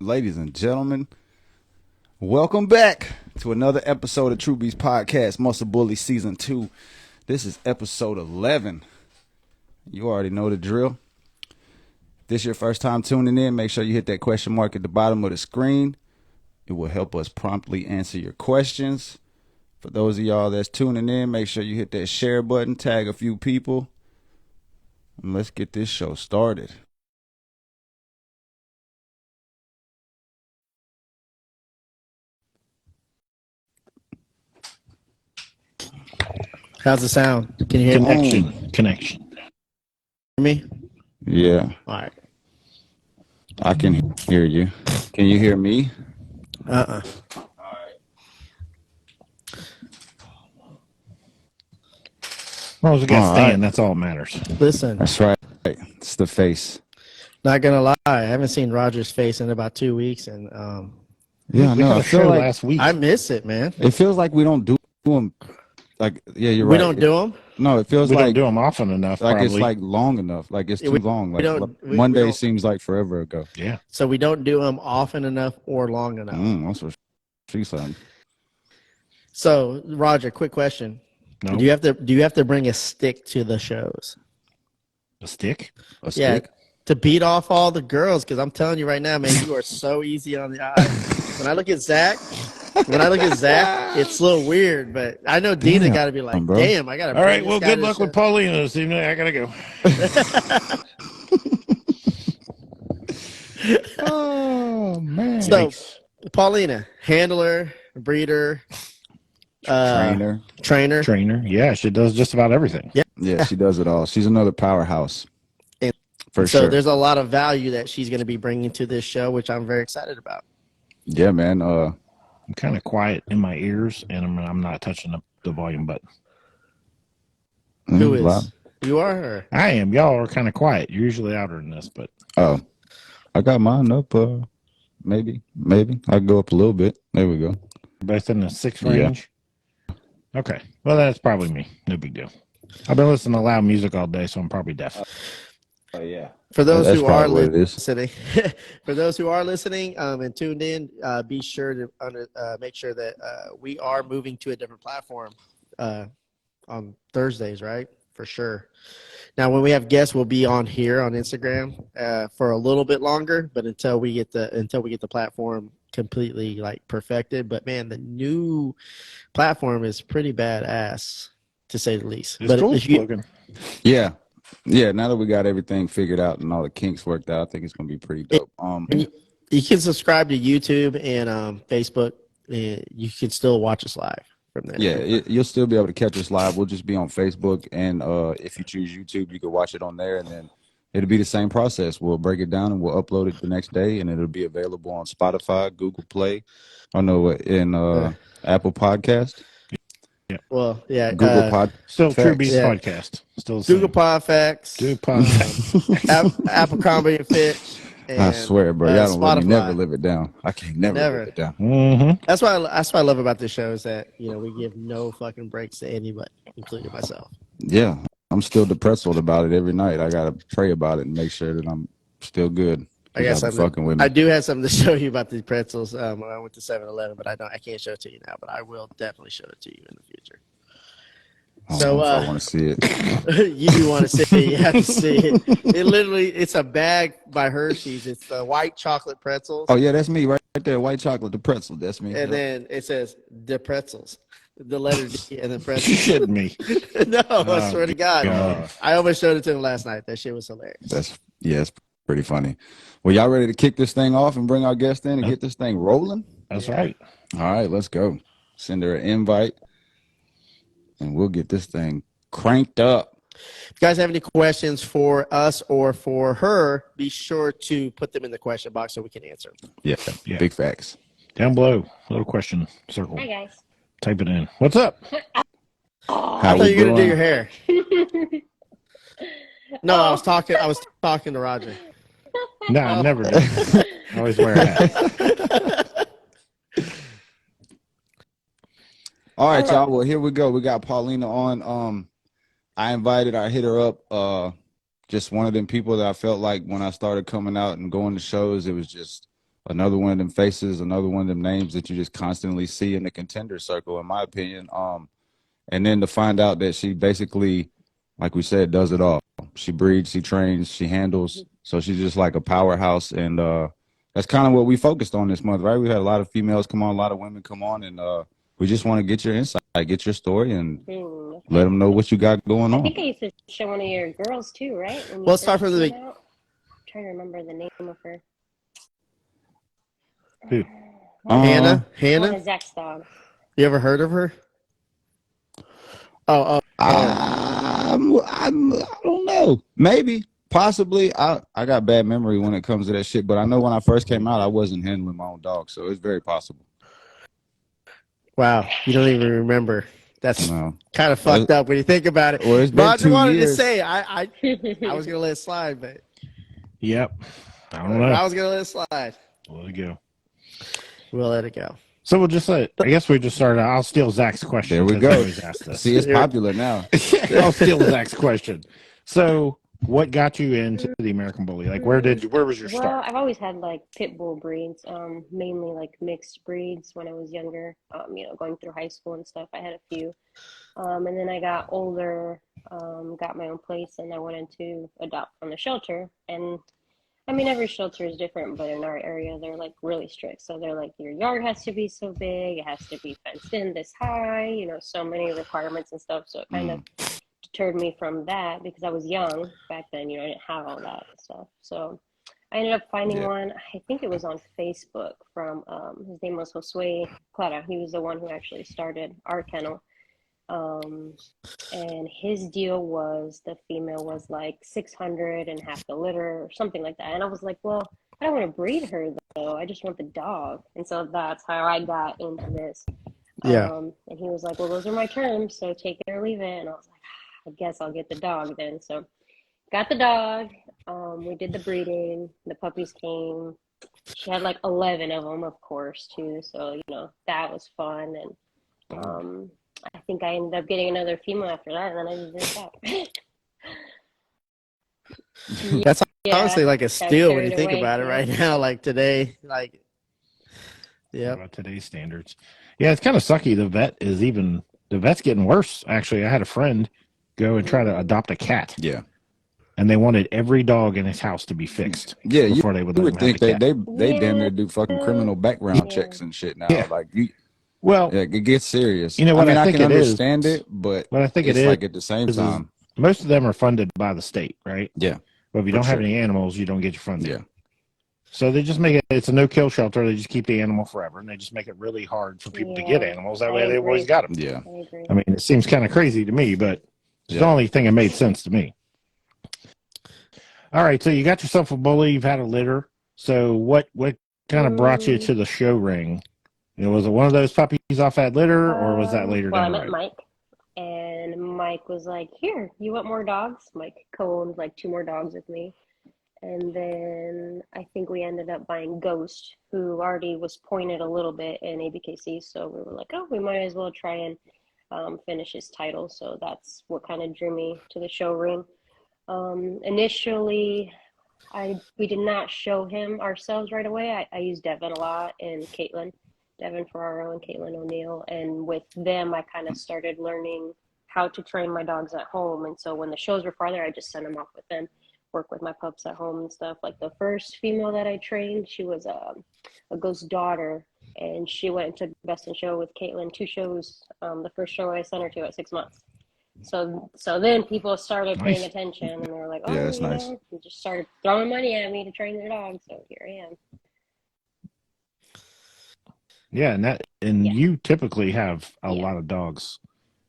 ladies and gentlemen, welcome back to another episode of True Beast Podcast, Muscle Bully Season 2. This is episode 11. You already know the drill. If this is your first time tuning in, make sure you hit that question mark at the bottom of the screen. It will help us promptly answer your questions. For those of y'all that's tuning in, make sure you hit that share button, tag a few people, and let's get this show started. How's the sound? Can you hear Connection. me? Yeah, All right. I can hear you. Can you hear me? As long as we got All Stan, right. that's all that matters. Listen, That's right. It's the face. not gonna lie, I haven't seen Roger's face in about 2 weeks, and Yeah, we no, had I a feel show like last week. I miss it, man. it feels like we don't do them. Like, yeah, you're We right. don't do them. No, it feels we like don't do them often enough. like probably. it's like long enough. Like it's Yeah, too long. Like we Monday don't- seems like forever ago. Yeah. So we don't do them often enough or long enough. That's what she said. So Roger, quick question: No. Do you have to bring a stick to the shows? A stick? A Yeah, stick? to beat off all the girls? Because I'm telling you right now, man, you are so easy on the eyes. When I look at Zach, it's a little weird, but I know Dina Damn, got to be like, bro. damn, I got to. All right. Well, good luck with Paulina this evening. I got to go. Oh man. So, Paulina, handler, breeder, Trainer. Trainer. Yeah, she does just about everything. Yeah, she does it all. She's another powerhouse. And For so sure. there's a lot of value that she's going to be bringing to this show, which I'm very excited about. Yeah, man. I'm kind of quiet in my ears, and I'm not touching the volume button. Who is? Wow. You are? Or? I am. Y'all are kind of quiet. You're usually outer than this, but Oh, I got mine up. Maybe I go up a little bit. There we go. both in the 6 range. Okay. Well, that's probably me. No big deal. I've been listening to loud music all day, so I'm probably deaf. Oh yeah. For those That's who are probably what it is. listening, and tuned in, be sure to make sure that we are moving to a different platform on Thursdays, right? For sure. Now, when we have guests, we'll be on here on Instagram for a little bit longer, but until we get the platform completely like perfected. But man, the new platform is pretty badass, to say the least. It's but cool if you, looking. Yeah. Now that we got everything figured out and all the kinks worked out, I think it's gonna be pretty dope. you can subscribe to YouTube and Facebook. And you can still watch us live from there. Yeah, you'll still be able to catch us live. We'll just be on Facebook, and if you choose YouTube, you can watch it on there, and then it'll be the same process. We'll break it down and we'll upload it the next day, and it'll be available on Spotify, Google Play, in Apple Podcast. Well, yeah. Google Pod. Still True Beast Yeah. Podcast. Still the Google same. Podfacts, Google Podcast. Apple Comedy and Fitch. And, I swear, bro, y'all don't let me Spotify. never live it down. I can't never Never. live it down. Mm-hmm. That's what I love about this show is that we give no fucking breaks to anybody, including myself. Yeah, I'm still depressed about it every night. I gotta pray about it and make sure that I'm still good. I guess Y'all be fucking with me. I do have something to show you about these pretzels. When I went to 7-Eleven, but I can't show it to you now. But I will definitely show it to you in the future. I don't So, know if I want to see it. You do want to see it. You have to see it. It's a bag by Hershey's. It's the white chocolate pretzels. Oh yeah, that's me right there. White chocolate, the pretzel. That's me. And then it says the pretzels, the letter D, and then You pretzels. shitting me. No, I swear to God. God. I almost showed it to him last night. That shit was hilarious. It's pretty funny. Well, y'all ready to kick this thing off and bring our guest in and get this thing rolling? That's right. All right, let's go. Send her an invite, and we'll get this thing cranked up. If you guys have any questions for us or for her, be sure to put them in the question box so we can answer them. Yeah. Big facts. Down below, little question circle. Hi guys. Type it in. What's up? I How thought we you were gonna do doing? your hair. No, I was talking to Roger. No, I never do. I always wear a hat. All right, y'all. Well, here we go. We got Paulina on. I hit her up. Just one of them people that I felt like when I started coming out and going to shows, it was just another one of them faces, another one of them names that you just constantly see in the contender circle, in my opinion. And then to find out that she basically, like we said, does it all. She breeds, she trains, she handles. So she's just like a powerhouse. And that's kind of what we focused on this month, right? We had a lot of females come on, a lot of women come on, and we just want to get your insight, get your story, and Okay. let them know what you got going on. I think I used to show one of your girls too, right? When you Well, let's start first from the came out. I'm trying to remember the name of her. Who? Hannah. One of Zach's dog. You ever heard of her? Oh. I don't know. Maybe, possibly. I got bad memory when it comes to that shit. But I know when I first came out, I wasn't handling my own dog, so it's very possible. Wow, you don't even remember. That's No. kind of fucked up when you think about it. Well, it's But been I just 2 wanted years. to say, I was gonna let it slide, but Yep. I don't know. I was gonna let it slide. We'll let it go. We'll let it go. So we'll just I guess we just started. I'll steal Zach's question. There we 'cause go. he always asks this. See, it's popular now. I'll steal Zach's question. So, what got you into the American Bully? Like, where was your Well, start? I've always had like pit bull breeds, mainly like mixed breeds when I was younger. Going through high school and stuff, I had a few. And then I got older, got my own place, and I wanted to adopt from the shelter. And I mean, every shelter is different, but in our area, they're like really strict. So they're like, your yard has to be so big, it has to be fenced in this high, so many requirements and stuff. So it kind of deterred me from that because I was young back then, I didn't have all that stuff. So I ended up finding one, I think it was on Facebook from, his name was Josue Clara. He was the one who actually started our kennel. And his deal was the female was like 600 and half the litter or something like that. And I was like, well, I don't want to breed her though. I just want the dog. And so that's how I got into this. Yeah. And he was like, well, those are my terms, so take it or leave it. And I was like, I guess I'll get the dog then. So got the dog. We did the breeding. The puppies came. She had like 11 of them, of course, too. So, that was fun. And I think I ended up getting another female after that, and then I just did that. That's honestly like a steal when you think away, about it right now. Like today, About today's standards. Yeah, it's kind of sucky. The vet's getting worse. Actually, I had a friend go and try to adopt a cat. Yeah. And they wanted every dog in his house to be fixed. Yeah, before they would you let would him have think the cat. they damn near do fucking criminal background checks and shit now. Yeah. Like Well, it gets serious. You know what I think can it understand is, it, but what I think it's it is, like at the same time. Most of them are funded by the state, right? Yeah. But if you don't have any animals, you don't get your funding. Yeah. So they just make it's a no-kill shelter. They just keep the animal forever, and they just make it really hard for people to get animals. That way they've always got them. Yeah. I mean, it seems kind of crazy to me, but it's the only thing that made sense to me. All right, so you got yourself a bully. You've had a litter. So what kind of brought you to the show ring? Was it one of those puppies off that litter, or was that later down the road? I met Mike, and Mike was like, here, you want more dogs? Mike co-owned like 2 more dogs with me. And then I think we ended up buying Ghost, who already was pointed a little bit in ABKC. So we were like, oh, we might as well try and finish his title. So that's what kind of drew me to the show ring. Initially, we did not show him ourselves right away. I used Devin a lot and Caitlin. Devin Ferraro and Caitlin O'Neill. And with them, I kind of started learning how to train my dogs at home. And so when the shows were farther, I just sent them off with them, work with my pups at home and stuff. Like the first female that I trained, she was a Ghost daughter, and she went and took Best in Show with Caitlin 2 shows. The first show I sent her to at 6 months. So then people started paying attention, and they were like, oh, that's nice. And just started throwing money at me to train their dogs. So here I am. Yeah, and you typically have a lot of dogs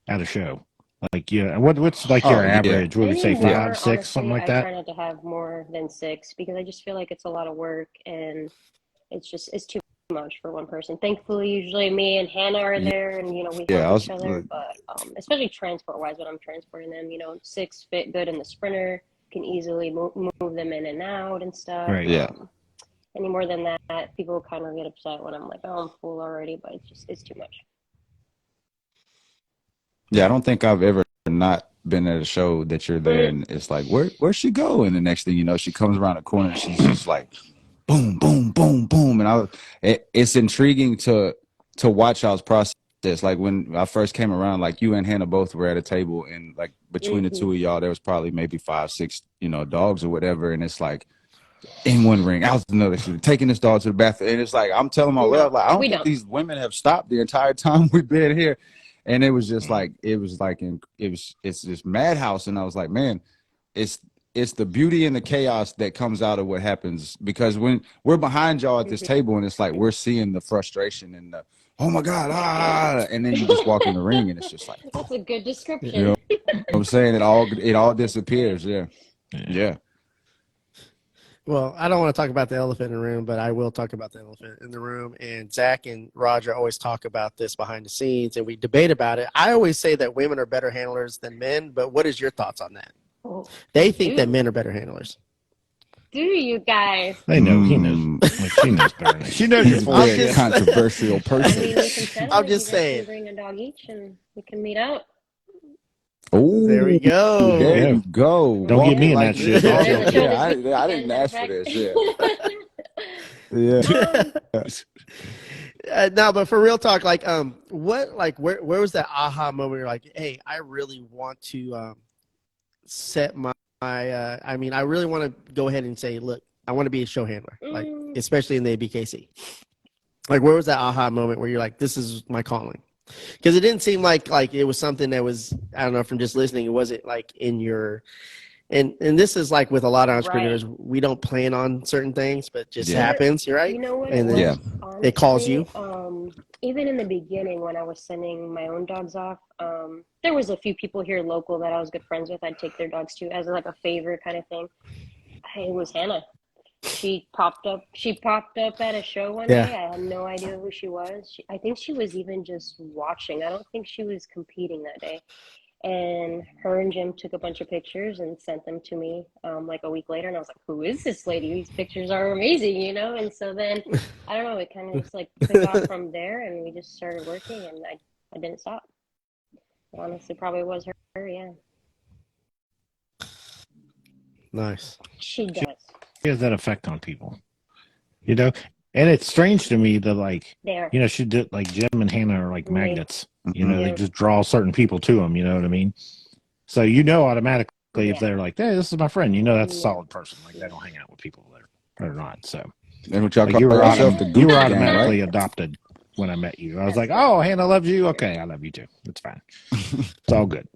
at a show. Like, what's like your average? What would you say, 5, 6, honestly, something like I that? try not to have more than 6 because I just feel like it's a lot of work and it's too much for one person. Thankfully, usually me and Hannah are there, and we help each other. But especially transport wise, when I'm transporting them, 6 fit good in the sprinter, can easily move them in and out and stuff. Right. Yeah. Any more than that, people kind of get upset when I'm like, oh, I'm full already, but it's too much. Yeah, I don't think I've ever not been at a show that you're there and it's like, where'd she go? And the next thing you know, she comes around the corner and she's just like boom, boom, boom, boom, and it's intriguing to watch y'all's process. Like when I first came around, like you and Hannah both were at a table, and like between the two of y'all, there was probably maybe 5, 6, dogs or whatever, and it's like in one ring, out another, taking this dog to the bathroom, and it's like I'm telling my love, like I don't think these women have stopped the entire time we've been here, and it was just like it's this madhouse, and I was like, man, it's the beauty and the chaos that comes out of what happens, because when we're behind y'all at this table and it's like we're seeing the frustration and the oh my god, and then you just walk in the ring and it's just like that's a good description. You know what I'm saying? It all disappears. Yeah. Well, I don't want to talk about the elephant in the room, but I will talk about the elephant in the room. And Zach and Roger always talk about this behind the scenes, and we debate about it. I always say that women are better handlers than men, but what is your thoughts on that? They think that men are better handlers. Do you guys? They know. He knows. Like, she knows better. She knows He's a very controversial person. I mean, we can settle I'm it. just You guys saying. can bring a dog each, and we can meet up. Oh, there we go. There you go. Don't get me in that shit. Yeah, I didn't ask for this. Yeah. No, but for real talk, like, where was that aha moment? Where you're like, hey, I really want to set my. I mean, I really want to go ahead and say, look, I want to be a show handler, like especially in the ABKC. Like, where was that aha moment where you're like, this is my calling? Because it didn't seem like it was something that was, I don't know, from just listening, it wasn't like in your, and this is like with a lot of entrepreneurs, right. We don't plan on certain things, but it just happens, right? You know what? And then honestly, it calls you. Even in the beginning when I was sending my own dogs off, there was a few people here local that I was good friends with. I'd take their dogs to as like a favor kind of thing. It was Hannah. She popped up at a show one day. I had no idea who she was. I think she was even just watching. I don't think she was competing that day. And her and Jim took a bunch of pictures and sent them to me like a week later. And I was like, who is this lady? These pictures are amazing, And so then, I don't know, it kind of just like took off from there. And we just started working, and I didn't stop. It honestly probably was her, yeah. Nice. She does. She has that effect on people, and it's strange to me that she did, like Jim and Hannah are like magnets, they just draw certain people to them, you know what I mean? So, automatically if they're like, hey, this is my friend, that's a solid person. Like, they don't hang out with people that are not. So like, you were automatically adopted when I met you. I was like, oh, Hannah loves you. Okay. I love you too. It's fine. It's all good.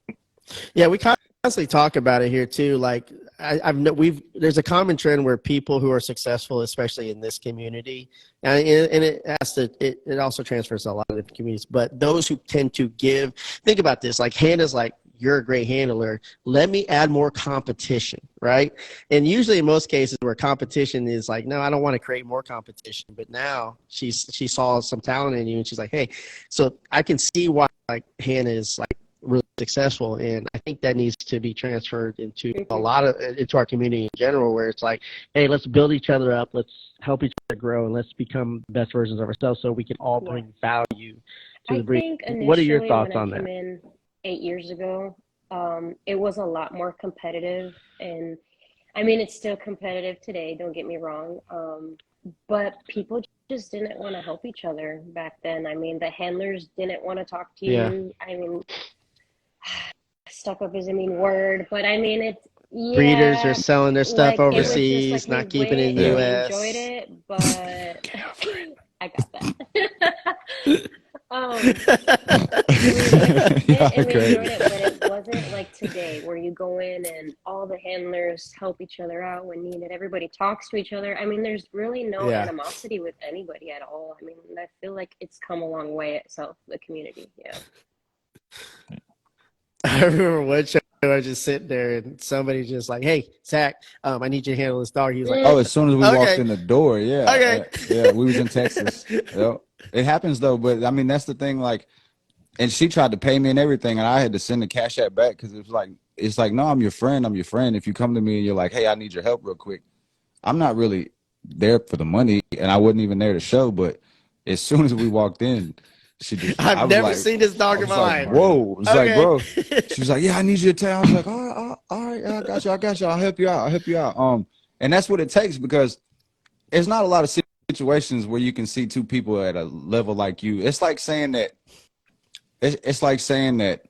Yeah. We constantly talk about it here too. Like, there's a common trend where people who are successful, especially in this community, and it also transfers to a lot of different communities, but those who tend to give, think about this, like Hannah's like, you're a great handler, let me add more competition, right? And usually in most cases where competition is like, no, I don't want to create more competition, but now she saw some talent in you, and she's like, hey, so I can see why like Hannah is like really successful, and I think that needs to be transferred into into our community in general, where it's like, hey, let's build each other up, let's help each other grow, and let's become the best versions of ourselves so we can all bring value to the breed. What are your thoughts on that? I came in 8 years ago, it was a lot more competitive, and I mean, it's still competitive today, don't get me wrong, but people just didn't want to help each other back then. I mean, the handlers didn't want to talk to you. I mean, stuck up is a mean word, but I mean, it's breeders are selling their stuff overseas, like not keeping it in the US. Enjoyed it, but I got that. We enjoyed it, but it wasn't like today where you go in and all the handlers help each other out when needed. Everybody talks to each other. I mean, there's really no animosity with anybody at all. I mean, I feel like it's come a long way itself, the community. Yeah. I remember one show I was just sitting there and somebody just like, hey, Zach, I need you to handle this dog. He was like, oh, as soon as we walked in the door, yeah, we was in Texas. It happens though, but I mean, that's the thing, like, and she tried to pay me and everything, and I had to send the Cash App back because it's like, no, I'm your friend. If you come to me and you're like, hey, I need your help real quick, I'm not really there for the money, and I wasn't even there to show, but as soon as we walked in, I've never seen this dog in my life. Whoa. It's like, bro. She was like, yeah, I need you to tell. I was like, all right, I got you. I'll help you out. And that's what it takes, because it's not a lot of situations where you can see two people at a level like you. It's like saying that it's like saying that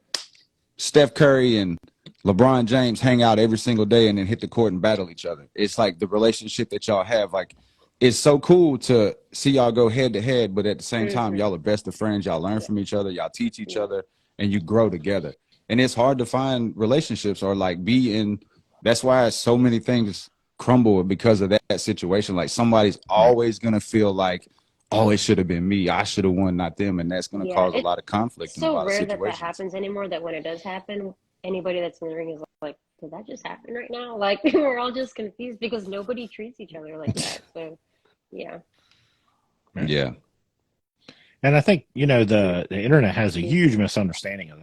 Steph Curry and LeBron James hang out every single day and then hit the court and battle each other. It's like the relationship that y'all have. Like, it's so cool to see y'all go head to head, but at the same time, y'all are best of friends. Y'all learn from each other. Y'all teach each other, and you grow together. And it's hard to find relationships or like be in. That's why so many things crumble because of that situation. Like somebody's always gonna feel like, oh, it should have been me. I should have won, not them, and that's gonna cause a lot of conflict in a lot of situations. It's so rare that happens anymore. That when it does happen, anybody that's in the ring is like, did that just happen right now? Like we're all just confused because nobody treats each other like that. So, yeah. Yeah. And I think, the internet has a huge misunderstanding of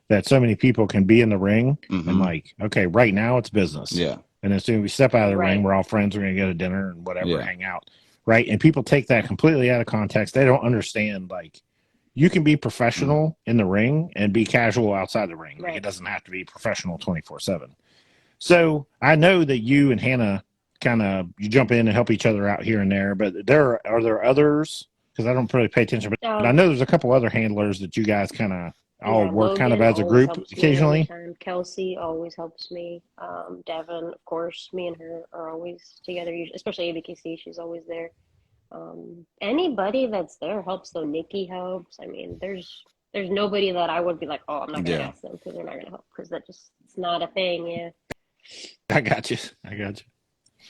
that so many people can be in the ring and like, okay, right now it's business. Yeah. And as soon as we step out of the ring, we're all friends. We're going to go to dinner and whatever, hang out. Right. And people take that completely out of context. They don't understand, like, you can be professional in the ring and be casual outside the ring. Like, it doesn't have to be professional 24/7. So I know that you and Hannah you jump in and help each other out here and there, but are there others? Because I don't really pay attention, but I know there's a couple other handlers that you guys all work Logan as a group occasionally. Kelsey always helps me. Devin, of course, me and her are always together, especially ABKC. She's always there. Anybody that's there helps, though. Nikki helps. I mean, there's nobody that I would be like, oh, I'm not going to ask them because they're not going to help, because it's not a thing. Yeah. I got you.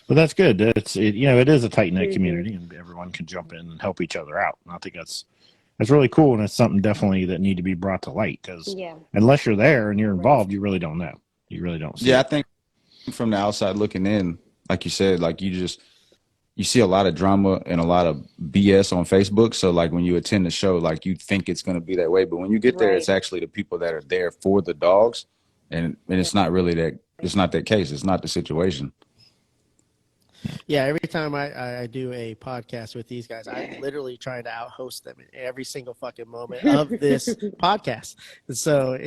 Well, that's good. It is a tight knit community, and everyone can jump in and help each other out. And I think that's really cool, and it's something definitely that need to be brought to light, because unless you're there and you're involved, you really don't know. You really don't see. I think from the outside looking in, like you said, like you see a lot of drama and a lot of BS on Facebook. So like when you attend the show, like you think it's going to be that way, but when you get there, it's actually the people that are there for the dogs, and it's not really that. It's not that case. It's not the situation. Yeah, every time I do a podcast with these guys, I literally try to out-host them in every single fucking moment of this podcast. And so,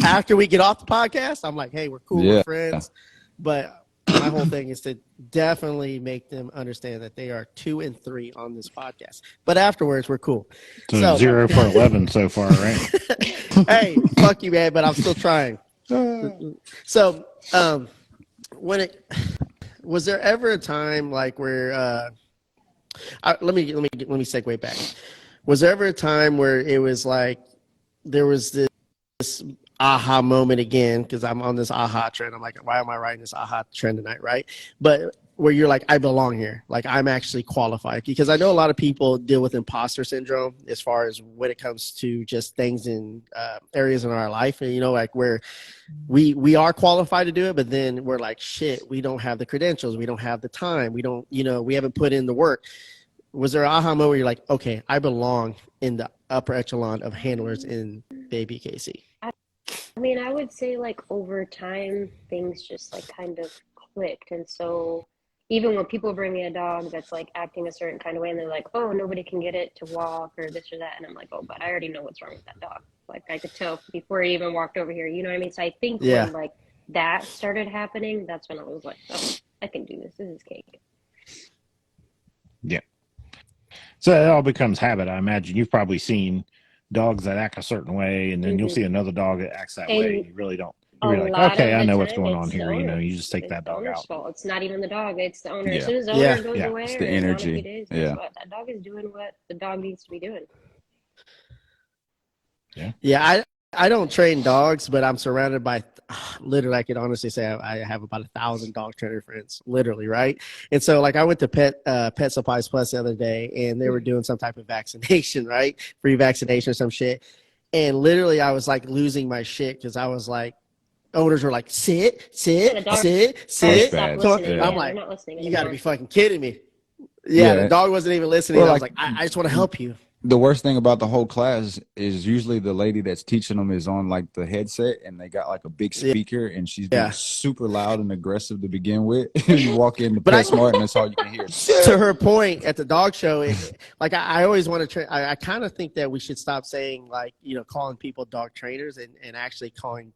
after we get off the podcast, I'm like, hey, we're cool, we're friends. But my whole thing is to definitely make them understand that they are 2 and 3 on this podcast. But afterwards, we're cool. So 0 for 11 so far, right? Hey, fuck you, man, but I'm still trying. So, was there ever a time like where let me segue back. Was there ever a time where it was like there was this aha moment again, because I'm on this aha trend. I'm like, why am I writing this aha trend tonight, right? But where you're like, I belong here. Like, I'm actually qualified. Because I know a lot of people deal with imposter syndrome as far as when it comes to just things in areas in our life. And, like where we are qualified to do it, but then we're like, shit, we don't have the credentials. We don't have the time. We don't, we haven't put in the work. Was there an aha moment where you're like, okay, I belong in the upper echelon of handlers in Baby KC? I mean, I would say like over time, things just like kind of clicked. And so even when people bring me a dog that's like acting a certain kind of way and they're like, oh, nobody can get it to walk or this or that. And I'm like, oh, but I already know what's wrong with that dog. Like I could tell before it even walked over here. You know what I mean? So I think when like that started happening, that's when I was like, oh, I can do this. This is cake. Yeah. So it all becomes habit. I imagine you've probably seen dogs that act a certain way, and then you'll see another dog that acts that way. And you really don't. You're like, okay, I know what's going on here. You just take that dog out. Fault. It's not even the dog. It's the owner. As soon as the owner goes away, it's the energy. Days, that dog is doing what the dog needs to be doing. Yeah. I don't train dogs, but I'm surrounded by literally, I could honestly say I have about 1,000 dog trainer friends, literally, right? And so like I went to Pet Supplies Plus the other day, and they were doing some type of vaccination, right? Free vaccination or some shit. And literally I was like losing my shit because I was like, owners were like, sit. Bad. I'm like, you got to be fucking kidding me. Yeah, the dog wasn't even listening. Well, I was like, I just want to help you. The worst thing about the whole class is usually the lady that's teaching them is on like the headset, and they got like a big speaker, and she's being super loud and aggressive to begin with. You walk in to PetSmart, and that's all you can hear. To her point, at the dog show, like I always want to train. I kind of think that we should stop saying like, calling people dog trainers and actually calling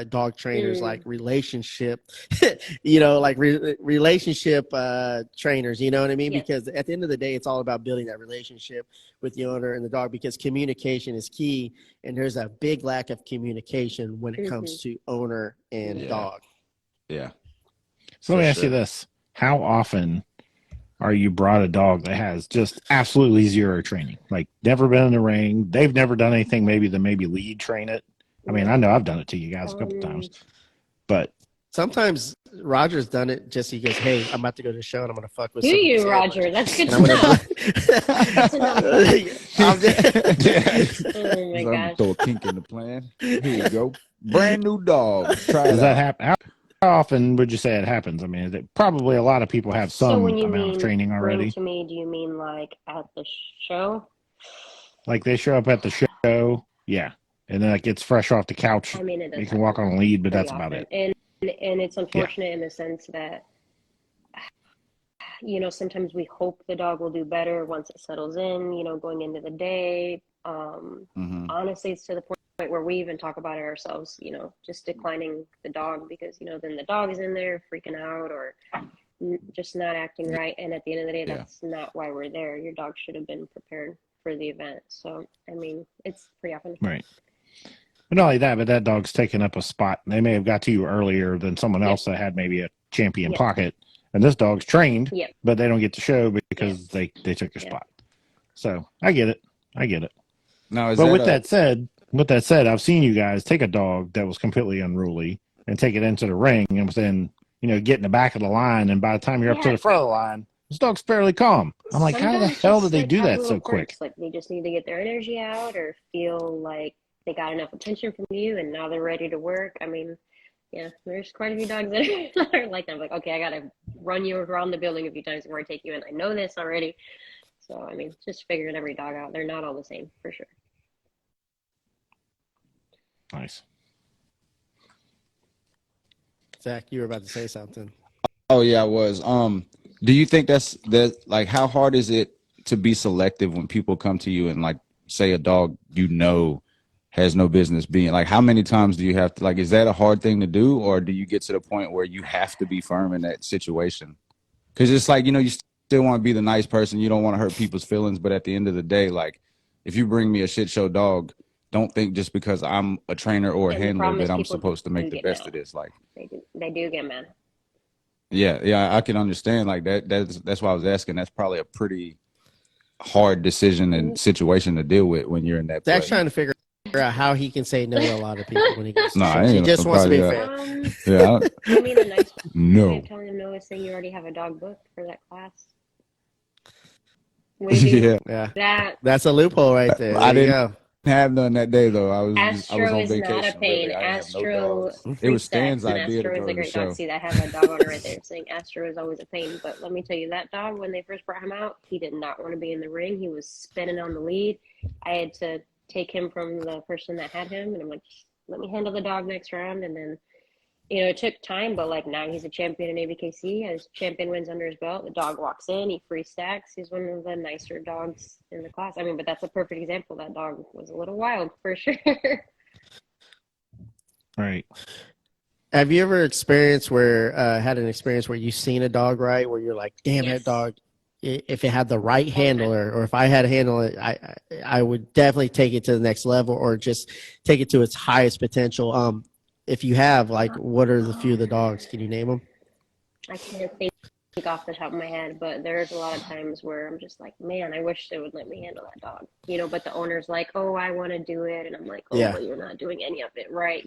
dog trainers like relationship, like relationship trainers. You know what I mean? Yes. Because at the end of the day, it's all about building that relationship with the owner and the dog, because communication is key, and there's a big lack of communication when it comes to owner and dog. Yeah. So let me ask you this: how often are you brought a dog that has just absolutely zero training, like never been in the ring, they've never done anything maybe to lead train it? I mean, I know I've done it to you guys a couple times, but sometimes Roger's done it. Just he goes, "Hey, I'm about to go to the show and I'm gonna fuck with." Do you, Roger? That's good to know. Oh my gosh! Throw a kink in the plan. Here you go, brand new dog. Try does it that out. happen? How often would you say it happens? I mean, probably a lot of people have some amount of training already. Bring to me, do you mean like at the show? Like they show up at the show, yeah, and then it gets fresh off the couch. I mean, it does. You can walk on a lead, but that's often. about it. And it's unfortunate in the sense that, sometimes we hope the dog will do better once it settles in, going into the day. Honestly, it's to the point where we even talk about it ourselves, just declining the dog because, then the dog is in there freaking out or just not acting right. And at the end of the day, that's not why we're there. Your dog should have been prepared for the event. So, I mean, it's pretty often. Right. But not only that, but that dog's taking up a spot. They may have got to you earlier than someone else that had maybe a champion pocket. And this dog's trained, but they don't get to show because they took your spot. So I get it. Now, but with that said, I've seen you guys take a dog that was completely unruly and take it into the ring and within, get in the back of the line. And by the time you're up to the front of the line, this dog's fairly calm. I'm like, how the hell did they do that so quick? Like they just need to get their energy out or feel like they got enough attention from you and now they're ready to work. I mean, there's quite a few dogs that are like that. I'm like, okay, I got to run you around the building a few times before I take you in. I know this already. So, I mean, just figuring every dog out. They're not all the same, for sure. Nice. Zach, you were about to say something. Oh, yeah, I was. Do you think that's like, how hard is it to be selective when people come to you and like say a dog has no business being, like, how many times do you have to, like, is that a hard thing to do, or do you get to the point where you have to be firm in that situation? Because it's like, you still want to be the nice person, you don't want to hurt people's feelings, but at the end of the day, like, if you bring me a shit show dog, don't think just because I'm a trainer or a handler that I'm supposed to make the best of this. Like, they do get mad. Yeah, I can understand. Like that's why I was asking. That's probably a pretty hard decision and situation to deal with when you're in that place. Zach's trying to figure out how he can say no to a lot of people when he gets he just wants to be fair. I mean, a nice no. You're telling him no is saying you already have a dog booked for that class. That's a loophole right there. I didn't have none that day though. I was on vacation. Not a pain. Really. Astro, it was Stan's idea to go to the show. See, I have a dog owner right there saying Astro is always a pain. But let me tell you, that dog, when they first brought him out, he did not want to be in the ring. He was spinning on the lead. I had to take him from the person that had him, and I'm like, let me handle the dog next round. And then, it took time, but like now he's a champion in ABKC, has champion wins under his belt. The dog walks in, he free stacks. He's one of the nicer dogs in the class. I mean, but that's a perfect example. That dog was a little wild for sure. Right. Have you ever had an experience where you've seen a dog where you're like, damn, that dog, if it had the right handler, or if I had to handle it, I would definitely take it to the next level or just take it to its highest potential. If you have, like, what are the few of the dogs? Can you name them? I can't think off the top of my head, but there's a lot of times where I'm just like, man, I wish they would let me handle that dog, but the owner's like, oh, I want to do it. And I'm like, oh, but you're not doing any of it right,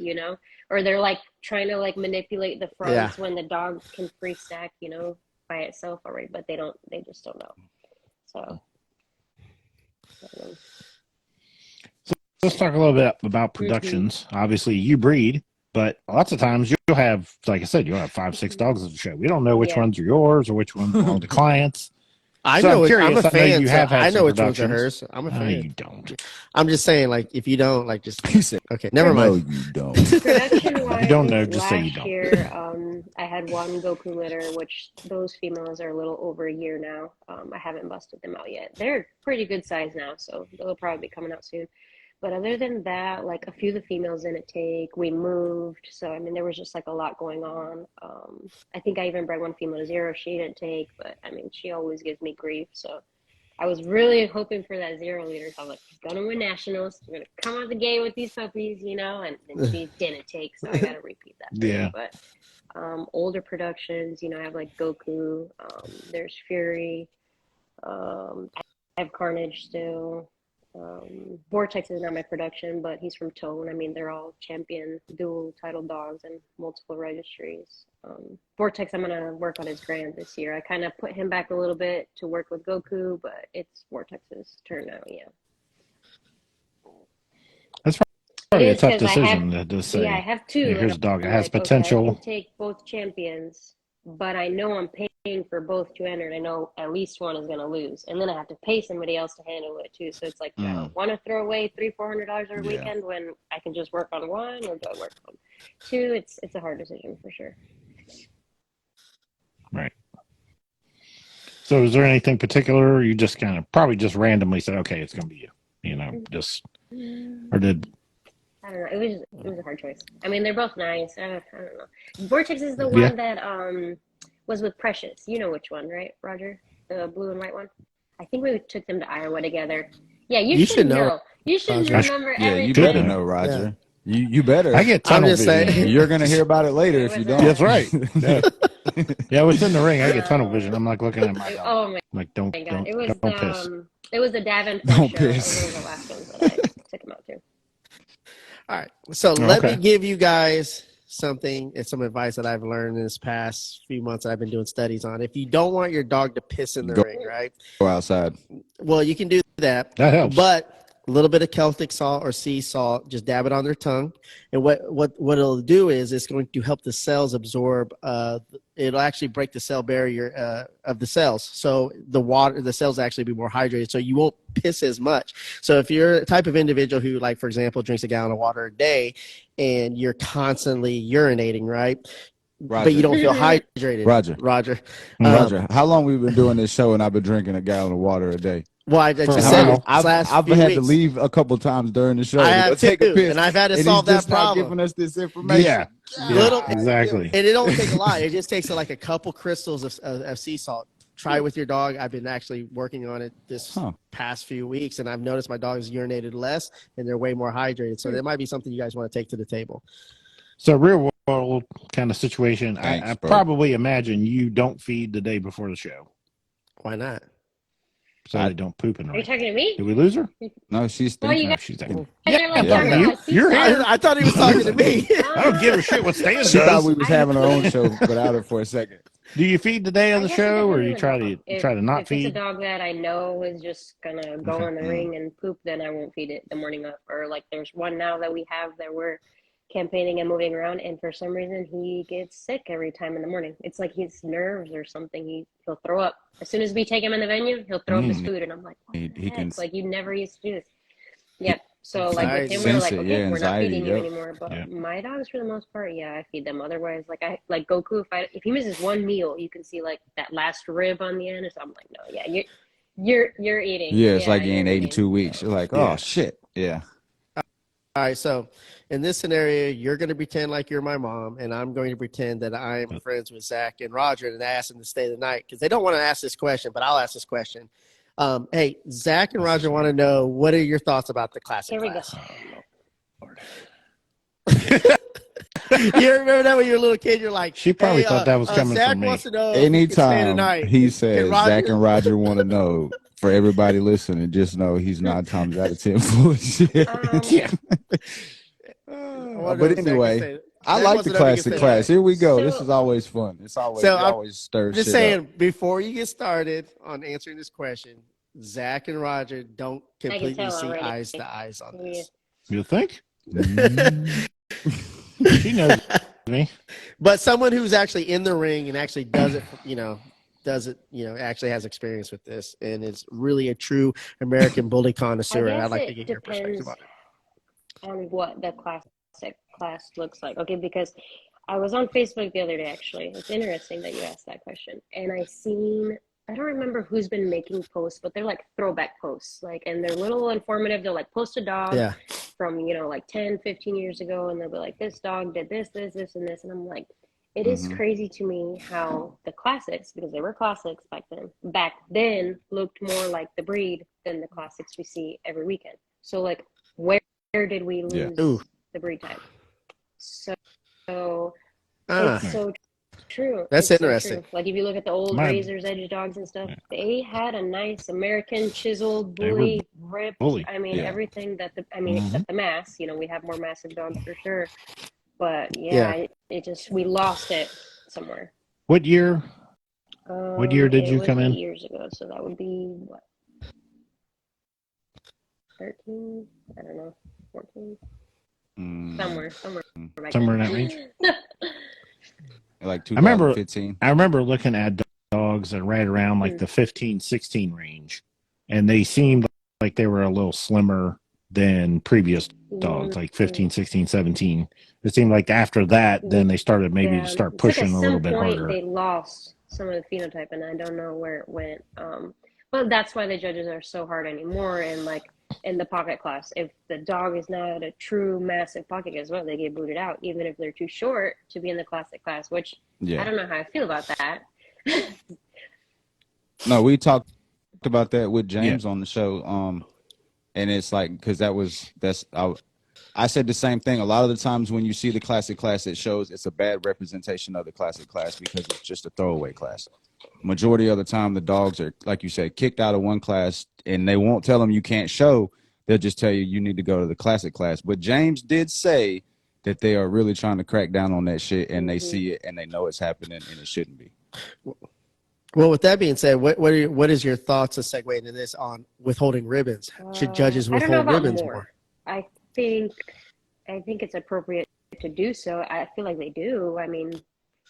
or they're like trying to like manipulate the fronts when the dog can free stack, by itself already, but they just don't know. So let's talk a little bit about productions. Obviously you breed, but lots of times you'll have, like I said, you'll have 5-6 dogs at the show. We don't know which ones are yours or which ones belong to clients. I'm a fan. I know which ones are hers. I'm a fan. No, you don't. I'm just saying, like, if you don't, like, just okay, never mind. No, you don't. Production-wise, you don't know, just say you don't. Last year, I had one Goku litter, which those females are a little over a year now. I haven't busted them out yet. They're pretty good size now, so they'll probably be coming out soon. But other than that, like a few of the females didn't take. We moved, so I mean, there was just like a lot going on. I think I even bred one female to 0. She didn't take, but I mean, she always gives me grief. So I was really hoping for that 0 liter. So I was like, she's gonna win nationals. We're gonna come out the gate with these puppies, you know. And then she didn't take, so I got to repeat that. Yeah. But older productions, you know, I have like Goku. There's Fury. I have Carnage still. Vortex is not my production, but he's from Tone. I mean, they're all champion dual title dogs and multiple registries. Vortex, I'm gonna work on his grand this year. I kind of put him back a little bit to work with Goku, but it's Vortex's turn now. Yeah, That's probably a is tough 'cause I decision have, to say. yeah, I have two. Here's a dog that I'm has like, okay, I potential. can take both champions, but I know I'm paying for both to enter, and I know at least one is going to lose, and then I have to pay somebody else to handle it too. So it's like, do I want to throw away $300-400 every weekend when I can just work on one, or do I work on two? It's a hard decision for sure. Right. So is there anything particular, or you just kind of probably just randomly said, okay, it's going to be you, you know, just, or did... I don't know. It was a hard choice. I mean, they're both nice. I don't know. Vortex is the one that was with Precious. You know which one, right, Roger? The blue and white one. I think we took them to Iowa together. Yeah, you should know. You should remember everything. Yeah, you better know, Roger. Yeah. You better. I get tunnel vision. Saying. You're going to hear about it later if you don't. That's right. Yeah, I was in the ring. I get tunnel vision. I'm like looking at my dog. Oh my! Like, don't piss. It was the Davenport don't show. Piss. It was the last ones that I took him out to. All right. So let me give you guys something and some advice that I've learned in this past few months that I've been doing studies on. If you don't want your dog to piss in the ring, right? Go outside. Well, you can do that. That helps. But a little bit of Celtic salt or sea salt, just dab it on their tongue. And what it'll do is it's going to help the cells absorb. It'll actually break the cell barrier of the cells. So the cells actually be more hydrated. So you won't piss as much. So if you're a type of individual who, like, for example, drinks a gallon of water a day and you're constantly urinating, right? Roger. But you don't feel hydrated. Roger. How long we've been doing this show and I've been drinking a gallon of water a day? Well, I just said I've had to leave a couple times during the show. I have take a piss, and I've had to solve that problem. Not giving us this information. Yeah, exactly. And it don't take a lot. It just takes like a couple crystals of sea salt. Try it with your dog. I've been actually working on it this past few weeks, and I've noticed my dog has urinated less, and they're way more hydrated. So there might be something you guys want to take to the table. So real world kind of situation, Thanks, I probably imagine you don't feed the day before the show. Why not? So they don't poop in the ring. Are you talking to me? Did we lose her? No, she's thinking. She's thinking. You're I thought he was talking to me. I don't give a shit what Stan does. She thought we was having our own show without her for a second. Do you feed the day of the show, or you try to not feed? If it's a dog that I know is just gonna go in the ring and poop, then I won't feed it the morning up. Or like there's one now that we have that we're campaigning and moving around, and for some reason he gets sick every time in the morning. It's like his nerves or something. He'll throw up as soon as we take him in the venue. He'll throw up his food, and I'm like, he can, like, you never used to do this. Yep. So like with him, we're like, okay, we're not feeding you anymore. But my dogs, for the most part, I feed them. Otherwise, like Goku, if he misses one meal, you can see like that last rib on the end, or something. I'm like, no, you're eating. Yeah, it's like in 82 weeks. You're like, oh shit, yeah. All right, so in this scenario, you're going to pretend like you're my mom, and I'm going to pretend that I'm friends with Zach and Roger, and ask them to stay the night because they don't want to ask this question, but I'll ask this question. Hey, Zach and Roger want to know, what are your thoughts about the classic class? You remember that when you were a little kid? You're like, she probably thought that was coming Zach from me. Wants to know anytime he says Zach and Roger want to know, for everybody listening, just know he's 9 times out of 10 full of shit. But anyway, I like the classic class. Here we go. This is always fun. It's always stirs shit up. Just saying, before you get started on answering this question, Zach and Roger don't completely see eyes to eyes on this. You think? She knows me. But someone who's actually in the ring and actually does it, actually has experience with this and is really a true American bully connoisseur. I'd like to get your perspective on it. On what the classic class looks like. Okay, because I was on Facebook the other day, actually. It's interesting that you asked that question. And I seen I don't remember who's been making posts, but they're like throwback posts, like, and they're little informative. They'll like post a dog from, like 10, 15 years ago, and they'll be like, this dog did this, this, this, and this. And I'm like, it is crazy to me how the classics, because they were classics back then looked more like the breed than the classics we see every weekend. So like, where did we lose the breed type? So it's so true. That's interesting. So true. Like if you look at the old Razor's Edge dogs and stuff, they had a nice American chiseled bully, ripped. I mean, everything that except the mass. We have more massive dogs for sure. But it just, we lost it somewhere. What year? What year did you come in? 8 years ago, so that would be what? 13? I don't know. 14? Somewhere in that range. Like 2015. I remember looking at dogs that right around like the 15, 16 range, and they seemed like they were a little slimmer than previous dogs, like 15, 16, 17. It seemed like after that, then they started maybe to start pushing a little bit harder. They lost some of the phenotype, and I don't know where it went. But that's why the judges are so hard anymore. And like in the pocket class, if the dog is not a true massive pocket as well, they get booted out, even if they're too short to be in the classic class, which I don't know how I feel about that. No, we talked about that with James on the show. And it's like, because I said the same thing. A lot of the times when you see the classic class, it shows it's a bad representation of the classic class because it's just a throwaway class. Majority of the time, the dogs are, like you said, kicked out of one class, and they won't tell them you can't show. They'll just tell you need to go to the classic class. But James did say that they are really trying to crack down on that shit, and they see it, and they know it's happening, and it shouldn't be. Well, with that being said, what is your thoughts to segue into this on withholding ribbons? Should judges withhold ribbons more? I think it's appropriate to do so. I feel like they do. I mean,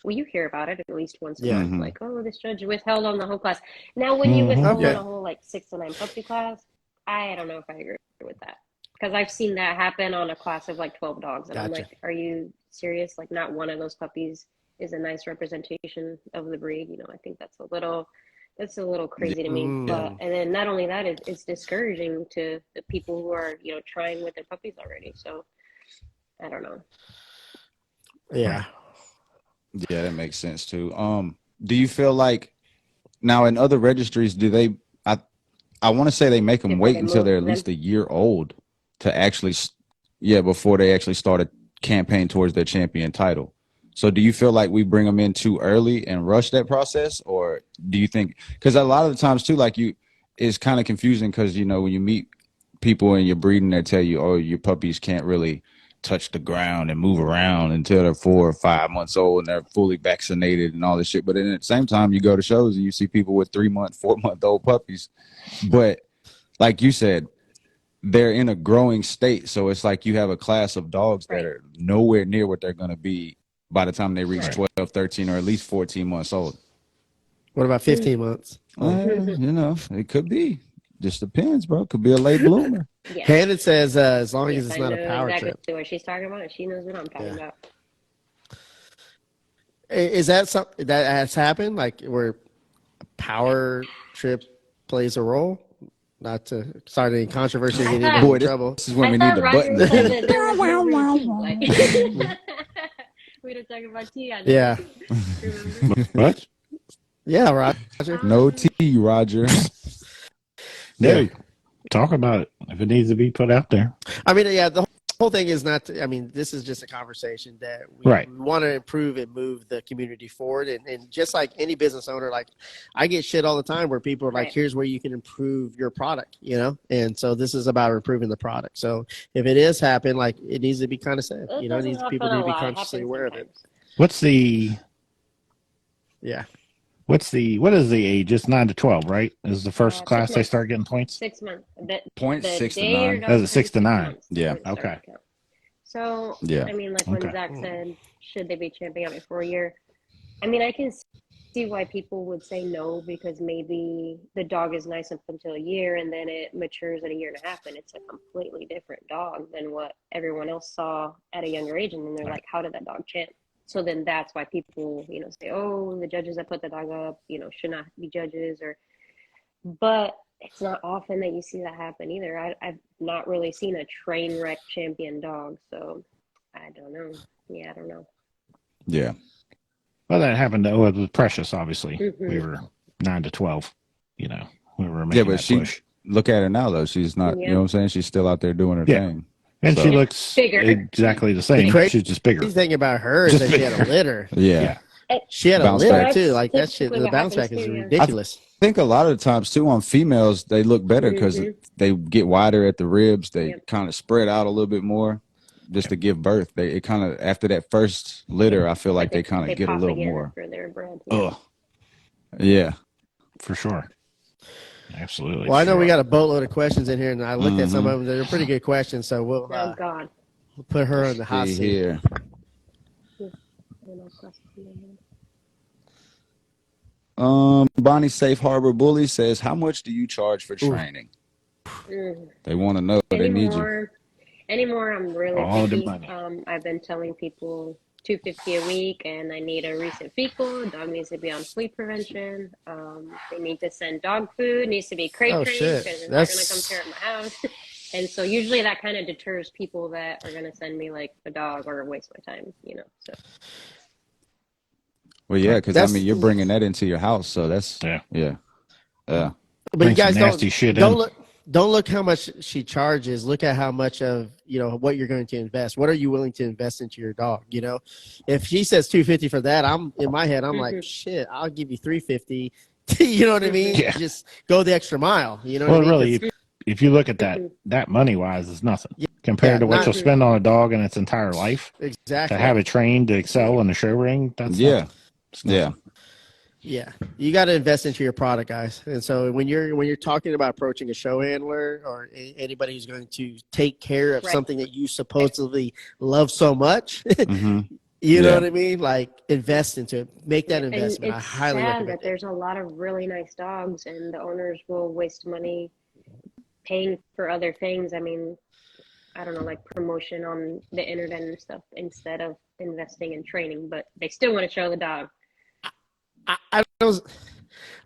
you hear about it at least once a month, like, oh, this judge withheld on the whole class. Now, when you withhold on a whole like 6 to 9 puppy class, I don't know if I agree with that, because I've seen that happen on a class of like 12 dogs, and I'm like, are you serious? Like, not one of those puppies is a nice representation of the breed. I think that's a little crazy to me. But and then not only that, it's discouraging to the people who are trying with their puppies already. So I don't know. Yeah, that makes sense too. Do you feel like now in other registries, do they? I want to say they make them wait until they're at least a year old to actually, before they actually start a campaign towards their champion title. So do you feel like we bring them in too early and rush that process, or do you think, because a lot of the times too, like it's kind of confusing because, when you meet people and you're breeding, they tell you, oh, your puppies can't really touch the ground and move around until they're 4 or 5 months old and they're fully vaccinated and all this shit. But then at the same time, you go to shows and you see people with 3-month, 4-month-old puppies. But like you said, they're in a growing state. So it's like you have a class of dogs that are nowhere near what they're going to be by the time they reach 12, 13, or at least 14 months old. What about 15 months? It could be. Just depends, bro. Could be a late bloomer. Hannah says as long as it's not a power exactly trip. What she's talking about. She knows what I'm talking about. Is that something that has happened, like where a power trip plays a role? Not to start any controversy and get into trouble. This is when we need the button. We don't talk about tea. Yeah. What? Yeah, Roger. No tea, Roger. Yeah. Talk about it if it needs to be put out there. I mean, the whole thing is not this is just a conversation that we want to improve and move the community forward. And just like any business owner, like I get shit all the time where people are like, here's where you can improve your product, And so this is about improving the product. So if it is happening, like it needs to be kind of said, people need to be consciously aware of it. What is the age? It's 9 to 12, right? Is the first class they start getting points? 6 months. Points 6 to 9. That's a 6 to 9. Yeah. Okay. So I mean, like when Zach said, should they be champing out before a year? I mean, I can see why people would say no, because maybe the dog is nice up until a year and then it matures at 1.5 years and it's a completely different dog than what everyone else saw at a younger age. And then they're like, how did that dog champ? So then that's why people, say, oh, the judges that put the dog up, should not be judges but it's not often that you see that happen either. I've not really seen a train wreck champion dog, so I don't know. Yeah, I don't know. Yeah. Well, that happened with Precious, obviously. Mm-hmm. We were 9 to 12, we were making but that push. Look at her now, though. She's not, you know what I'm saying? She's still out there doing her thing. And she looks bigger. Exactly the same. She's just bigger. The thing about her is that she had a litter. Yeah. She had Bounce a litter, back. too. Like, that shit, the bounce back is ridiculous. I think a lot of the times, too, on females, they look better because they get wider at the ribs. They kind of spread out a little bit more just to give birth. It kind of, after that first litter, I feel like they kind of get a little more. For their bread. Yeah. For sure. Absolutely. Well, I know we got a boatload of questions in here, and I looked at some of them. They're pretty good questions, so we'll put her on the hot seat. Here. Bonnie Safe Harbor Bully says, how much do you charge for training? They want to know. They need you. Anymore, I'm really all picky. The money. I've been telling people $250 a week, and I need a recent fecal. Dog needs to be on flea prevention. They need to send dog food. Needs to be crate trained because they're not going to come tear up my house. And so usually that kind of deters people that are going to send me like a dog or waste my time, So. Well, yeah, because I mean, you're bringing that into your house, so that's yeah. But you guys don't look how much she charges. Look at how much of what you're going to invest. What are you willing to invest into your dog? If she says $250 for that, I'm in my head. I'm like, shit, I'll give you $350. You know what I mean? Yeah. Just go the extra mile. You know well, what I mean? Really, if you look at that money wise, is nothing compared to what you'll spend on a dog in its entire life. Exactly. To have it trained to excel in the show ring, that's nothing. Yeah, you got to invest into your product, guys. And so when you're talking about approaching a show handler or anybody who's going to take care of something that you supposedly love so much, you know what I mean? Like, invest into it. Make that investment. I highly recommend that there's a lot of really nice dogs, and the owners will waste money paying for other things. I mean, I don't know, like promotion on the internet and stuff instead of investing in training, but they still want to show the dog.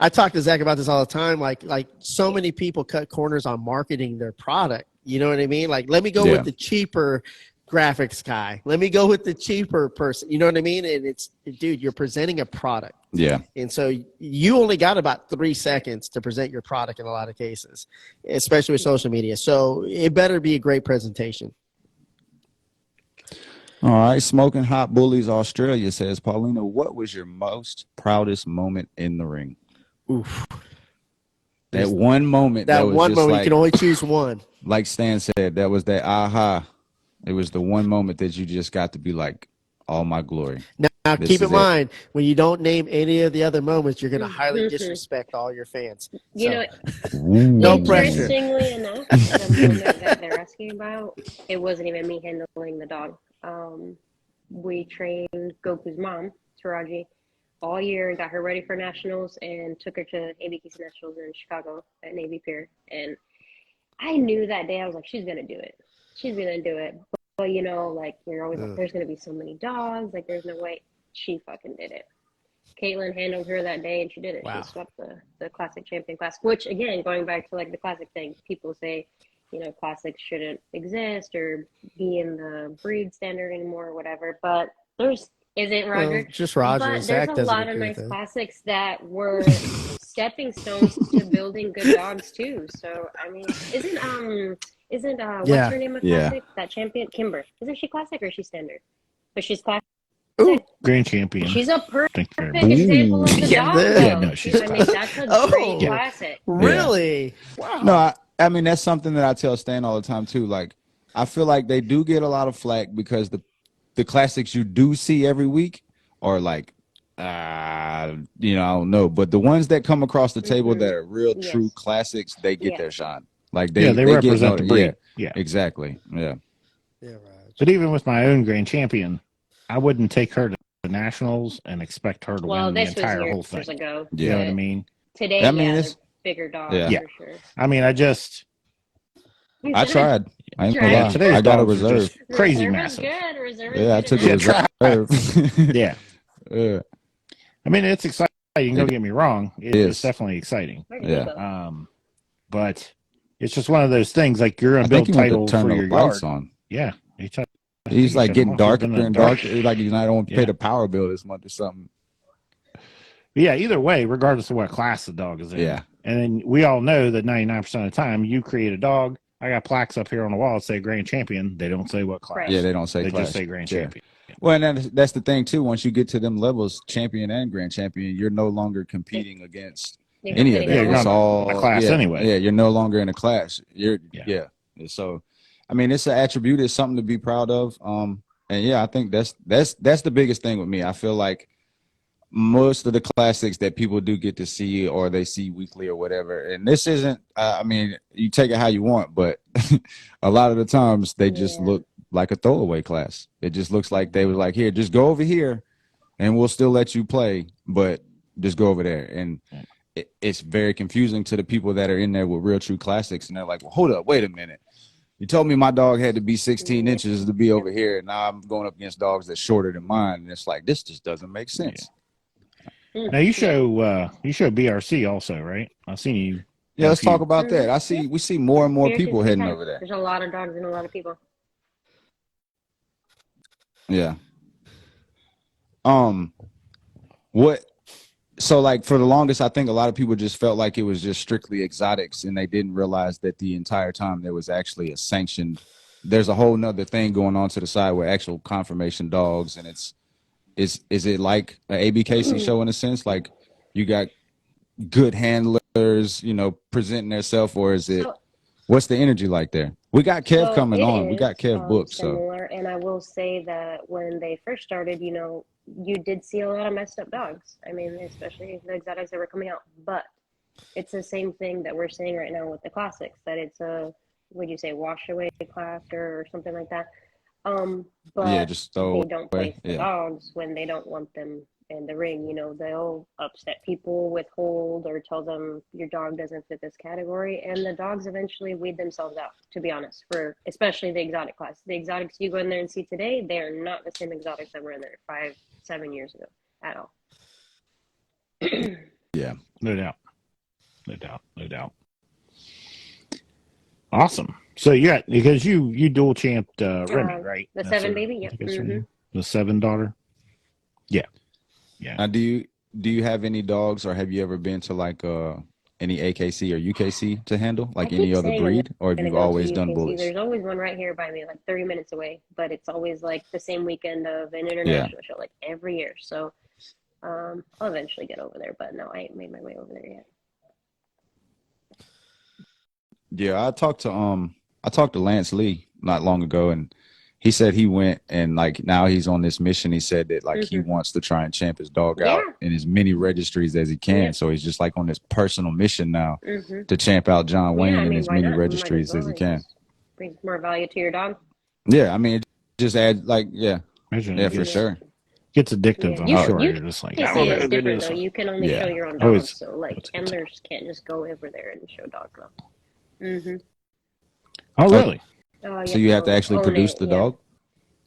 I talk to Zach about this all the time. Like so many people cut corners on marketing their product. You know what I mean? Like, let me go with the cheaper graphics guy. Let me go with the cheaper person. You know what I mean? And dude, you're presenting a product. Yeah. And so you only got about 3 seconds to present your product in a lot of cases, especially with social media. So it better be a great presentation. All right, Smoking Hot Bullies Australia says, Paulina, what was your most proudest moment in the ring? Oof. That one moment. That was one moment, you can only choose one. Like Stan said, that was that aha. It was the one moment that you just got to be like, all my glory. Now keep in mind, when you don't name any of the other moments, you're going to highly disrespect all your fans. No pressure. Interestingly enough, the moment that they're asking about, it wasn't even me handling the dog. We trained Goku's mom, Taraji, all year and got her ready for nationals and took her to ABK's nationals in Chicago at Navy Pier. And I knew that day, I was like, she's going to do it. She's going to do it. But, like, you're always like, there's going to be so many dogs. Like, there's no way. She fucking did it. Caitlin handled her that day, and she did it. Wow. She swept the Classic Champion Class, which, again, going back to, like, the Classic thing, people say, Classics shouldn't exist or be in the breed standard anymore or whatever. But isn't Roger? Just Roger. But Zach there's a lot of nice Classics that were stepping stones to building good dogs, too. So, I mean, isn't what's her name of Classic? That champion? Kimber. Isn't she Classic or is she standard? But she's Classic. Ooh, grand champion. She's a perfect example of the dog. No, she's I mean, that's a great Classic. Really? Wow. No, I mean, that's something that I tell Stan all the time, too. Like, I feel like they do get a lot of flack because the Classics you do see every week are like, I don't know. But the ones that come across the table that are real, true Classics, they get their shine. Like they represent the breed. Yeah, exactly. Yeah. Yeah, right. But even with my own grand champion, I wouldn't take her to the nationals and expect her to win the entire whole thing. Ago, you know what I mean? Today, it's bigger dog for sure. I mean, I tried. I ain't gonna lie. Today's I got a dogs are reserve. just crazy Reserve massive. Is good. Reserve Yeah, I is took good. a reserve. Yeah. Yeah, I mean, it's exciting. Don't it get me wrong. It's is. definitely exciting. Where did he Yeah. go? But it's just one of those things. Like you're I gonna think build he went to titles turn for the your lights yard. on. Yeah, I think He's he like shut them getting off. He's darker been in and the dark. darker. Like he's not want to pay Yeah. the power bill this month or something. But yeah, either way, regardless of what class the dog is in. Yeah. And then we all know that 99% of the time you create a dog. I got plaques up here on the wall that say grand champion. They don't say what class. Right. Yeah, they don't say They class. just say grand Yeah. champion. Well, and that's the thing too. Once you get to them levels, champion and grand champion, you're no longer competing against You're any of competing that. Yeah, you're It's not all a class anyway. Yeah, you're no longer in a class. You're Yeah. So, I mean, it's an attribute. It's something to be proud of. And yeah, I think that's the biggest thing with me. I feel like most of the classics that people do get to see or they see weekly or whatever, and this isn't. I mean, you take it how you want, but a lot of the times they just look like a throwaway class. It just looks like they were like, here, just go over here, and we'll still let you play, but just go over there. And it's very confusing to the people that are in there with real true classics, and they're like, well, hold up, wait a minute. You told me my dog had to be 16 inches to be over here, and now I'm going up against dogs that's shorter than mine, and it's like this just doesn't make sense. Yeah. Now you show BRC also, right? I've seen you. Yeah, let's talk about that. We see more and more people heading over there. There's a lot of dogs and a lot of people. Yeah. So like for the longest, I think a lot of people just felt like it was just strictly exotics, and they didn't realize that the entire time there was actually a sanctioned. There's a whole nother thing going on to the side with actual confirmation dogs, and is it like an ABKC show in a sense? Like you got good handlers, presenting themselves, or is it? What's the energy like there? We got Kev coming on. We got Kev booked. Similar, and I will say that when they first started, you did see a lot of messed up dogs. I mean, especially the exotics that were coming out. But it's the same thing that we're seeing right now with the classics, that it's a, would you say, wash away class or something like that. But yeah, just they don't place the dogs when they don't want them in the ring. They'll upset people with hold or tell them your dog doesn't fit this category, and the dogs eventually weed themselves out, to be honest, for especially the exotic class. The exotics you go in there and see today, they are not the same exotics that were in there 5-7 years ago at all. Yeah, no doubt. Awesome. So because you dual champed Remy, right? The 7 baby, yep. The 7 daughter. Yeah. Now, do you have any dogs, or have you ever been to like any AKC or UKC to handle, like any other breed, or have you always done bullets? There's always one right here by me, like 30 minutes away, but it's always like the same weekend of an international show, like every year. So I'll eventually get over there, but no, I ain't made my way over there yet. Yeah, I talked to Lance Lee not long ago, and he said he went, and like now he's on this mission. He said that like he wants to try and champ his dog out in as many registries as he can. So he's just like on this personal mission now to champ out John Wayne in as many registries as he can. Brings more value to your dog. Yeah, I mean, it just adds like for sure. Gets addictive. I'm sure you're just like, I don't know. It's different though. You can only show your own dogs, so like handlers can't just go over there and show dogs though. Oh really? So you have to actually produce the dog,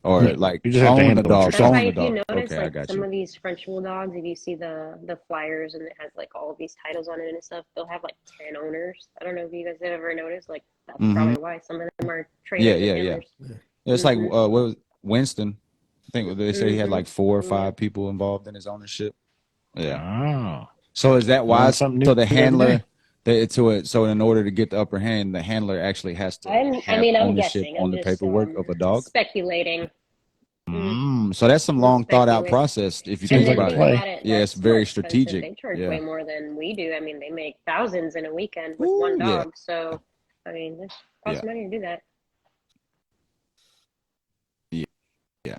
or like you just have to own handle the dog. That's why Own if the you dog. notice, Okay, I like got some you. of these French bulldogs, if you see the flyers and it has like all of ththese titles on it and stuff, they'll have like 10 owners. I don't know if you guys have ever noticed. Like that's probably why some of them are trainers. Yeah. It's like what was Winston? I think they said he had like 4 or 5 people involved in his ownership. Yeah. Oh. So is that why? So the handler. So in order to get the upper hand, the handler actually has to have ownership guessing. on the paperwork of a dog. Speculating. So that's some long thought out process if you think about it. Yeah, it's very strategic. They charge way more than we do. I mean, they make thousands in a weekend with one dog. So, I mean, it costs money to do that. Yeah,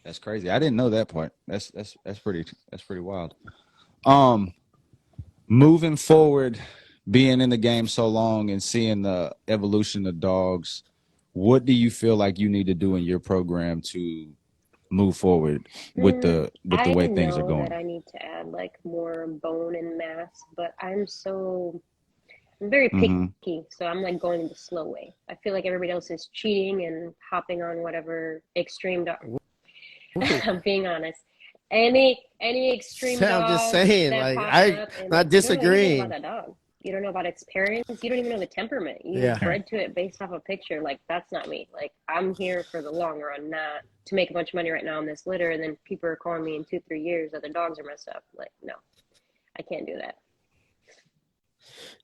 that's crazy. I didn't know that part. That's pretty wild. Moving forward, being in the game so long and seeing the evolution of dogs, what do you feel like you need to do in your program to move forward with the way things are going? That I need to add like more bone and mass, but I'm I'm very Mhm. picky, so I'm like going the slow way. I feel like everybody else is cheating and hopping on whatever extreme dog. I'm being honest. Any extreme I'm just dog saying, that like, pops I'm up, and not like you don't know anything about disagreeing. that dog. You don't know about its parents. You don't even know the temperament. You Yeah. bred to it based off a picture. Like, that's not me. Like, I'm here for the long run, not to make a bunch of money right now on this litter, and then people are calling me in 2-3 years that their dogs are messed up. Like, no, I can't do that.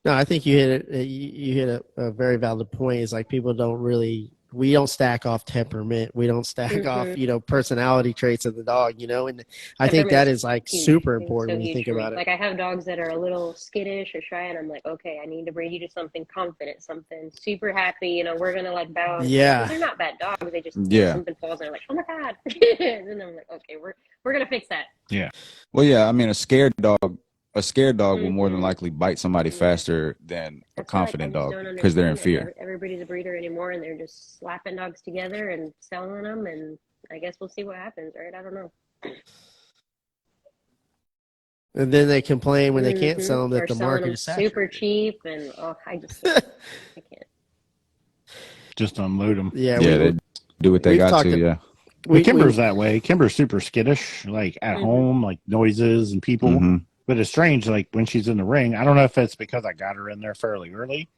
No, I think you hit it. You hit a very valid point. Is like people don't really. We don't stack off temperament. We don't stack off, personality traits of the dog. And I think that is like huge. super It's important so when you huge think for me. about it. Like, I have dogs that are a little skittish or shy, and I'm like, okay, I need to breed you to something confident, something super happy. We're gonna like bow. Yeah. They're not bad dogs. They just something falls, and they're like, oh my god. And then I'm like, okay, we're gonna fix that. Yeah. Well, yeah. I mean, a scared dog will more than likely bite somebody faster than a confident dog because they're in fear. Everybody's a breeder anymore, and they're just slapping dogs together and selling them, and I guess we'll see what happens, right? I don't know. And then they complain when they can't sell them that the market is saturated. Super cheap, and I can't. Just unload them. Yeah, they do what they got to. Yeah. Kimber's that way. Kimber's super skittish, like at home, like noises and people. Mm-hmm. But it's strange, like when she's in the ring. I don't know if it's because I got her in there fairly early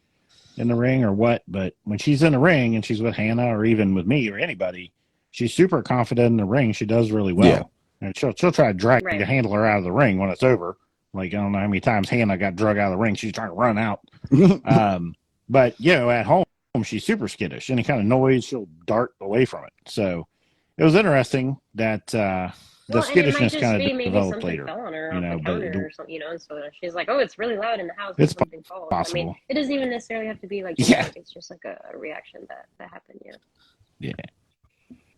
in the ring or what, but when she's in the ring and she's with Hannah or even with me or anybody, she's super confident in the ring. She does really well. Yeah. And she'll try to drag the handler out of the ring when it's over. Like, I don't know how many times Hannah got drug out of the ring. She's trying to run out. But, at home, she's super skittish. Any kind of noise, she'll dart away from it. So it was interesting that the skittishness kind of developed later. Fell on her off the counter or something, so she's like, oh, it's really loud in the house. It's something falls. possible. I mean, it doesn't even necessarily have to be like, it's just like a reaction that happened, Yeah.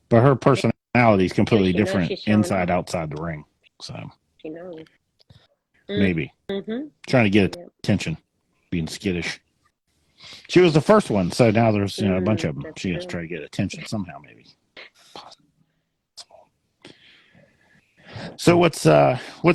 But her personality is completely different inside, outside the ring. So she knows. Maybe. Trying to get attention, being skittish. She was the first one, so now there's a bunch of them. She has to try to get attention somehow, maybe. So what's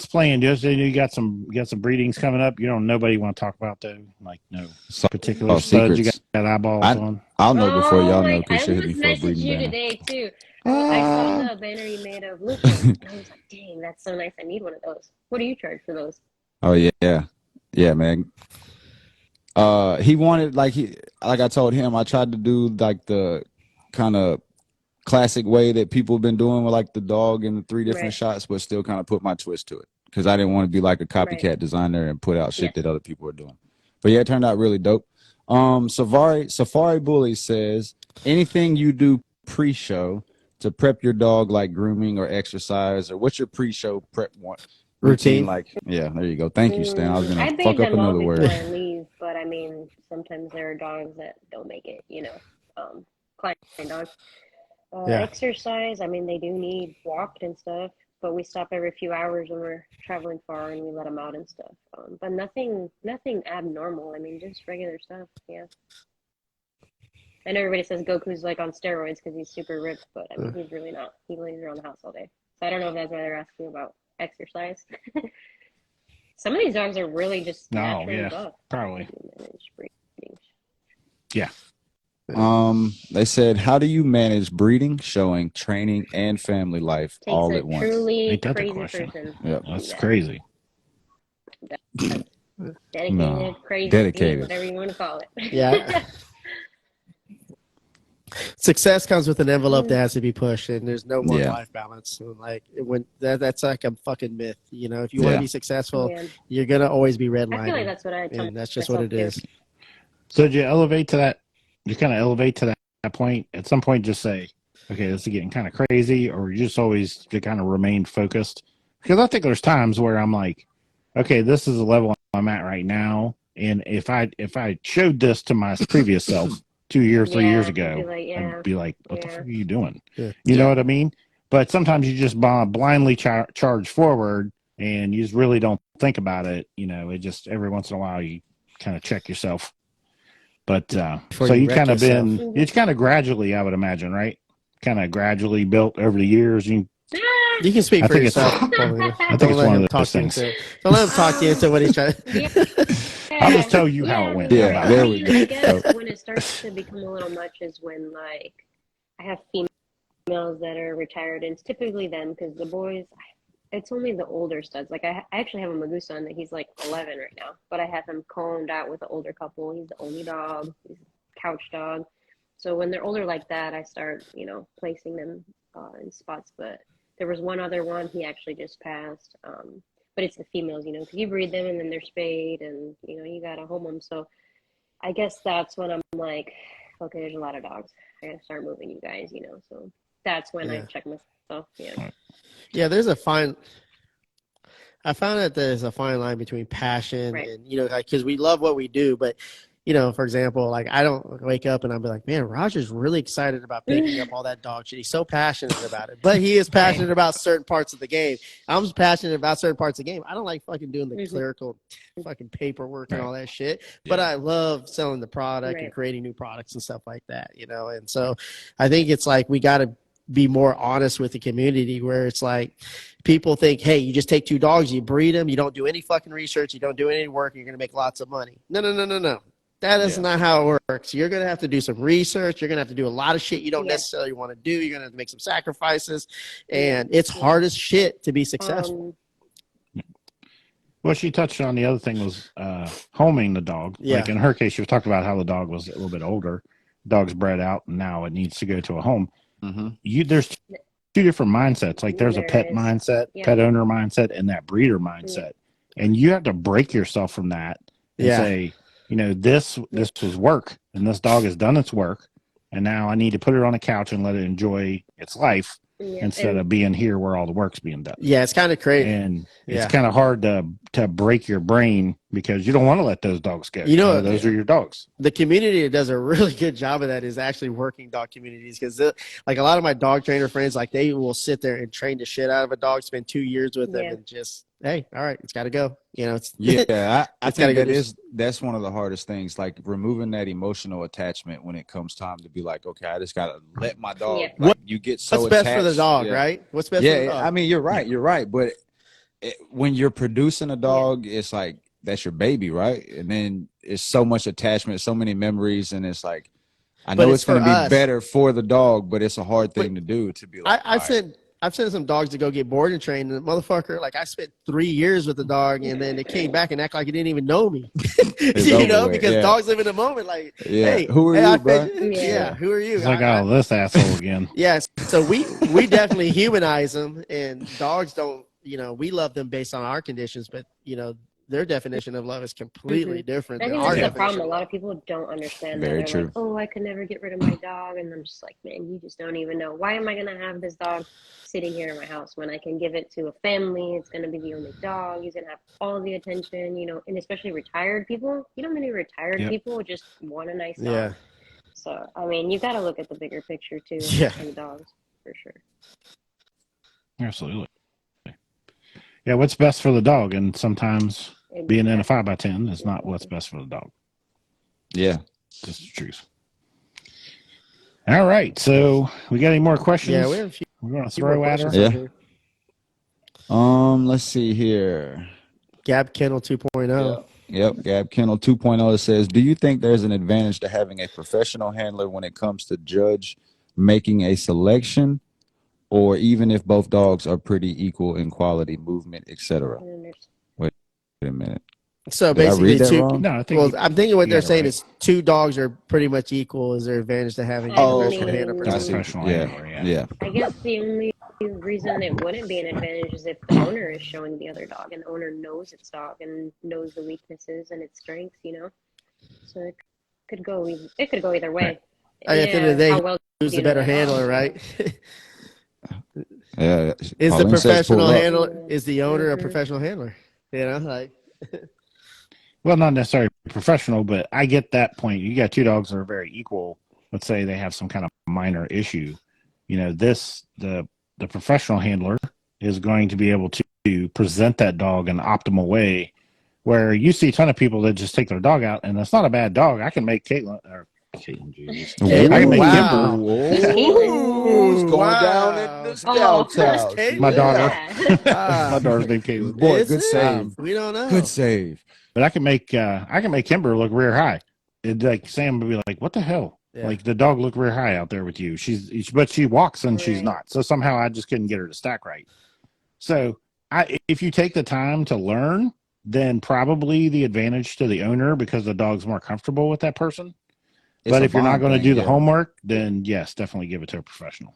playing? You got some breedings coming up. Nobody want to talk about though, like no particular studs you got eyeballs on. I'll know before y'all know because she hit me for a I breeding you banner today too. I saw the banner you made of Luca, and I was like, dang, that's so nice. I need one of those. What do you charge for those? Oh yeah, man. He wanted like I told him I tried to do like the kind of classic way that people have been doing with like the dog and the 3 different shots, but still kind of put my twist to it because I didn't want to be like a copycat designer and put out shit that other people are doing. But yeah, it turned out really dope. Safari Bully says anything you do pre-show to prep your dog, like grooming or exercise, or what's your pre-show prep routine like? Yeah, there you go. Thank you, Stan. I was gonna fuck up another word. Before I leave, but I mean, sometimes there are dogs that don't make it. Client dogs. Exercise. I mean, they do need walked and stuff, but we stop every few hours when we're traveling far and we let them out and stuff. But nothing abnormal. I mean, just regular stuff. Yeah. And everybody says Goku's like on steroids because he's super ripped, but I mean, he's really not. He lays around the house all day. So I don't know if that's why they're asking about exercise. Some of these dogs are really just naturally buff. Probably. They said, how do you manage breeding, showing, training, and family life all at once? Truly crazy person. Yeah, that's crazy. Dedicated, whatever you want to call it. Yeah. Success comes with an envelope that has to be pushed, and there's no work-life balance. So, like that's like a fucking myth. If you want to be successful, you're gonna always be redlining. I feel like that's what I tell and that's just what it is. So did you elevate to that? You kind of elevate to that point. At some point, just say, "Okay, this is getting kind of crazy," or you just always kind of remain focused. Because I think there's times where I'm like, "Okay, this is the level I'm at right now," and if I showed this to my previous self 2 years, 3 years ago, I'd be like, what the fuck are you doing? Yeah. You know what I mean? But sometimes you just blindly charge forward and you just really don't think about it. It just every once in a while you kind of check yourself. But so you kind of it's kind of gradually, I would imagine, right? Kind of gradually built over the years. You can speak for yourself. I think it's one of those things. Don't let him talk to you into what he's trying. I'll just tell you how it went. Yeah, How about there that? we go. I guess when it starts to become a little much is when like I have females that are retired, and it's typically them because the boys, it's only the older studs. Like I actually have a Magusa that he's like 11 right now, but I have him combed out with an older couple. He's the only dog. He's a couch dog. So when they're older like that, I start, placing them in spots. But there was one other one, he actually just passed. But it's the females, because you breed them and then they're spayed and, you got to home them. So I guess that's when I'm like, okay, there's a lot of dogs. I got to start moving you guys, So that's when I check myself. Yeah. Yeah, I found that there's a fine line between passion and, because we love what we do, but for example, like I don't wake up and I'll be like, man, Roger's really excited about picking up all that dog shit. He's so passionate about it, but he is passionate about certain parts of the game. I'm just passionate about certain parts of the game. I don't like fucking doing the clerical fucking paperwork and all that shit, but I love selling the product and creating new products and stuff like that, And so I think it's like, we got to be more honest with the community where it's like people think, hey, you just take 2 dogs, you breed them, you don't do any fucking research, you don't do any work, you're going to make lots of money. No. That is not how it works. You're going to have to do some research. You're going to have to do a lot of shit you don't necessarily want to do. You're going to have to make some sacrifices. And it's hard as shit to be successful. Well, she touched on the other thing was homing the dog. Yeah. Like in her case, she was talking about how the dog was a little bit older. Dog's bred out, and now it needs to go to a home. Mm-hmm. There's 2 different mindsets. Like there's a pet mindset, pet owner mindset, and that breeder mindset. And you have to break yourself from that and say, this was work, and this dog has done its work, and now I need to put it on a couch and let it enjoy its life instead of being here where all the work's being done. Yeah, it's kind of crazy. And it's kind of hard to break your brain because you don't want to let those dogs go. Those are your dogs. The community that does a really good job of that is actually working dog communities because like a lot of my dog trainer friends, like they will sit there and train the shit out of a dog, spend 2 years with them and just, hey, all right, it's got to go. It's I think that's one of the hardest things, like removing that emotional attachment when it comes time to be like, okay, I just got to let my dog, like you get so what's attached. Best for the dog, right? What's best for the dog? I mean, you're right. But when you're producing a dog, it's like, that's your baby, right? And then it's so much attachment, so many memories, and it's like, I know it's going to be better for the dog, but it's a hard thing to do, to be like, I've sent some dogs to go get board and trained, and the motherfucker, like I spent 3 years with the dog, and then it came back and act like it didn't even know me, because dogs live in the moment. Like, hey, who are you, bro? Who are you? It's like, oh, this asshole again. Yes, so we definitely humanize them, and dogs don't. We love them based on our conditions, but their definition of love is completely different. I think that's the problem. A lot of people don't understand that. They're true. Like, oh, I could never get rid of my dog. And I'm just like, man, you just don't even know. Why am I going to have this dog sitting here in my house when I can give it to a family? It's going to be the only dog. He's going to have all the attention, and especially retired people. Many retired people just want a nice dog. Yeah. So, I mean, you got to look at the bigger picture, too, in dogs, for sure. Absolutely. Yeah, what's best for the dog? And sometimes being in a 5x10 is not what's best for the dog. Yeah. Just the truth. All right. So we got any more questions? Yeah, we have a few. We're going to throw at her. Yeah. Let's see here. Gab Kennel 2.0. Yep. Gab Kennel 2.0 says, do you think there's an advantage to having a professional handler when it comes to judge making a selection, or even if both dogs are pretty equal in quality, movement, etc.? Wait a minute. So basically, I'm thinking what they're saying is 2 dogs are pretty much equal. Is there advantage to having a professional handler? Yeah. I guess the only reason it wouldn't be an advantage is if the owner is showing the other dog and the owner knows its dog and knows the weaknesses and its strengths, So it could go either way. At the end of the day, who's the better handler, right? Yeah. Is the professional handler? Is the owner a professional handler? Well, not necessarily professional, but I get that point. You got 2 dogs that are very equal. Let's say they have some kind of minor issue. The professional handler is going to be able to present that dog in an optimal way, where you see a ton of people that just take their dog out, and it's not a bad dog. I can make Caitlin or Jeez. Ooh, I can make wow. Kimber. Ooh, it's going down Wow. in the Oh. scout's There's house. Caitlin. My daughter. Yeah. My daughter's named Caitlin. Boy, Is good it? save. We don't know. Good save. But I can make Kimber look rear high. It, like Sam would be like, "What the hell?" Yeah. Like the dog looked rear high out there with you. But she walks and she's Right. not. So somehow I just couldn't get her to stack right. So if you take the time to learn, then probably the advantage to the owner because the dog's more comfortable with that person. It's But a if you're not bond going to thing, do the yeah. homework, then yes, definitely give it to a professional.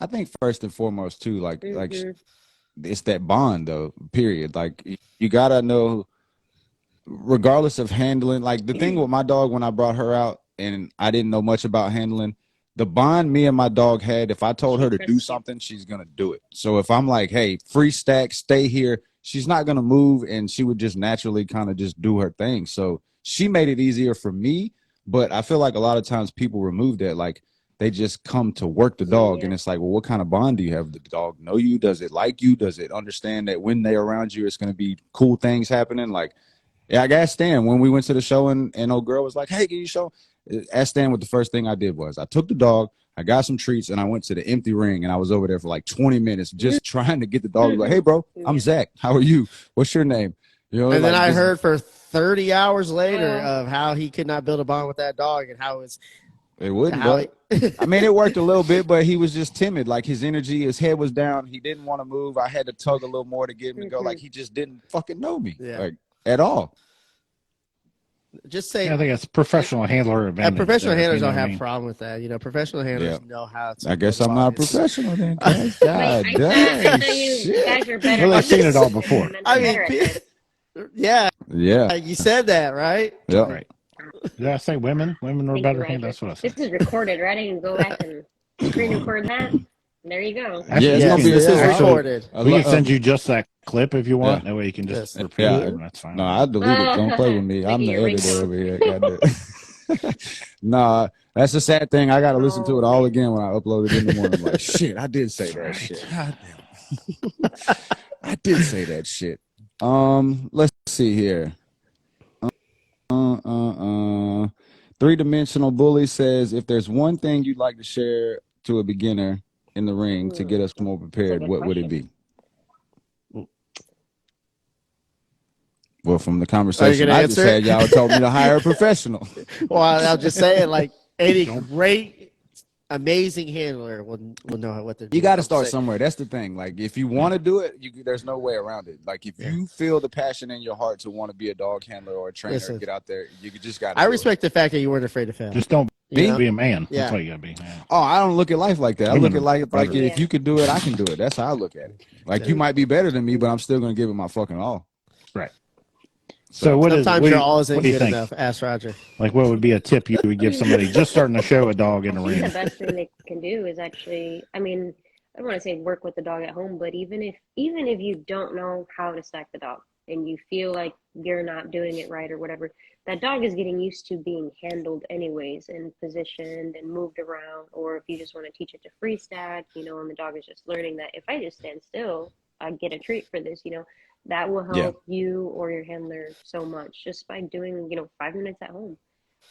I think first and foremost too, like Mhm. it's that bond though. Period. Like you gotta know, regardless of handling. Like the thing with my dog when I brought her out and I didn't know much about handling, the bond me and my dog had. If I told her to do something, she's gonna do it. So if I'm like, hey, free stack, stay here, she's not gonna move, and she would just naturally kind of just do her thing. So she made it easier for me. But I feel like a lot of times people remove that. Like they just come to work the dog, and it's like, well, what kind of bond do you have with the dog? Know you? Does it like you? Does it understand that when they're around you, it's going to be cool things happening? Like, yeah, I asked Stan when we went to the show, and old girl was like, hey, can you show? Asked Stan what the first thing I did was I took the dog, I got some treats, and I went to the empty ring, and I was over there for like 20 minutes just trying to get the dog. Like, hey, bro, I'm Zach. How are you? What's your name? You know, And like, then I just, heard for 30 hours later of how he could not build a bond with that dog and how it's it wouldn't, how but I mean, it worked a little bit, but he was just timid. Like his energy, his head was down. He didn't want to move. I had to tug a little more to get him to go. Like he just didn't fucking know me, like at all. just say I think it's professional handler advantage. professional there, handlers you know don't what I have mean? a problem with that. You know, professional handlers know how to. I guess build I'm not a bonds. professional then. God Wait, I dang, thought you shit. guys are better. Well, they've at seen this it all and before. men I are mean, better at this. yeah, Yeah. you said that, right? Yep. Right. Did I say women? Women were Thank better. you, I think Roger. that's what I said. This is recorded, right? I can go back and screen record that. There you go. Actually, it's Yes, gonna be this is actually, recorded. We can send you just that clip if you want. That way you can just repeat Yeah. it, and that's fine. No, I delete it. Don't play with me. I'm Making the your editor ringtone. over here. Goddamn. Nah, that's the sad thing. I got to listen to it all again when I upload it in the morning. I'm like, shit, I did say that shit. God damn. I did say that shit. Let's see here. Three-dimensional bully says, if there's one thing you'd like to share to a beginner in the ring to get us more prepared, what would it be? Well, from the conversation I just had, y'all told me to hire a professional. Well, I'll just say it like any great, amazing handler will know what to do. You got to start somewhere. That's the thing. Like, if you want to do it, there's no way around it. Like, if you feel the passion in your heart to want to be a dog handler or a trainer, get out there. You just got to. I respect the fact that you weren't afraid to fail. Just don't be a man. Yeah. That's all you got to be, man. Oh, I don't look at life like that. I look at life like Yeah. if you could do it, I can do it. That's how I look at it. Like, you might be better than me, but I'm still going to give it my fucking all. Right. So sometimes your all isn't good enough. Ask Roger. Like, what would be a tip you would give somebody just starting to show a dog in the ring? The best thing they can do is actually, I mean, I don't want to say work with the dog at home, but even if you don't know how to stack the dog and you feel like you're not doing it right or whatever, that dog is getting used to being handled anyways and positioned and moved around. Or if you just want to teach it to free stack, and the dog is just learning that if I just stand still, I get a treat for this, that will help you or your handler so much just by doing, 5 minutes at home.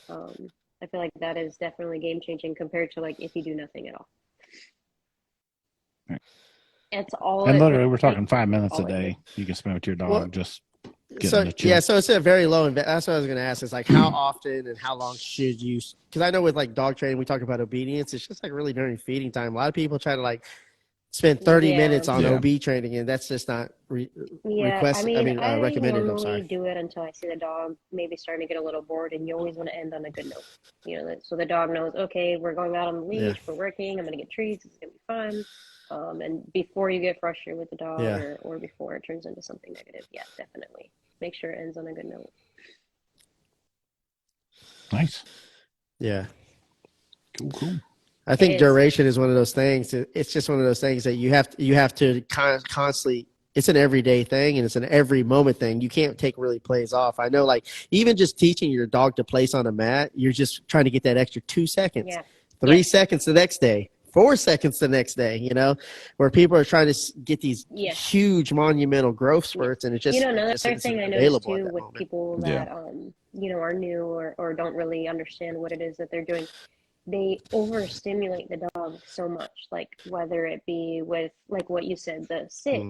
I feel like that is definitely game changing compared to like if you do nothing at all. Right. It's all. And literally, we're talking 5 minutes a day you can spend with your dog. Just so it's a very low investment. That's what I was going to ask. Is like how often and how long should you? Because I know with like dog training, we talk about obedience. It's just like really during feeding time. A lot of people try to like spend 30 minutes on OB training, and that's just not recommended. I I'm sorry. Do it until I see the dog maybe starting to get a little bored, and you always want to end on a good note. So the dog knows, okay, we're going out on the leash, we're working, I'm going to get treats, it's going to be fun. And before you get frustrated with the dog or before it turns into something negative, definitely make sure it ends on a good note. Nice. Yeah. Cool. I think duration is one of those things. It's just one of those things that you have to constantly. It's an everyday thing and it's an every moment thing. You can't take really plays off. I know, like even just teaching your dog to place on a mat, you're just trying to get that extra 2 seconds, 3 seconds the next day, 4 seconds the next day, you know, where people are trying to get these Yeah. huge monumental growth spurts, and it just, another it just thing I isn't noticed available at too that with moment. people that are new or don't really understand what it is that they're doing, they overstimulate the dog so much, like whether it be with like what you said, the sit.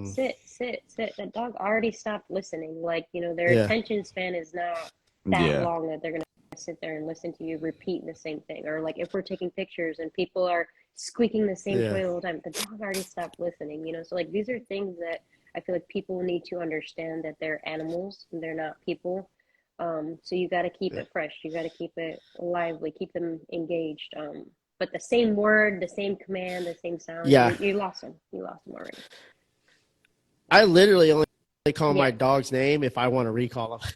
The dog already stopped listening. Like, their attention span is not that long that they're gonna sit there and listen to you repeat the same thing. Or like if we're taking pictures and people are squeaking the same toy all the time, the dog already stopped listening. So like these are things that I feel like people need to understand, that they're animals and they're not people. So you got to keep it fresh. You got to keep it lively, keep them engaged. But the same word, the same command, the same sound, you lost them. You lost them already. I literally only call my dog's name if I want to recall them.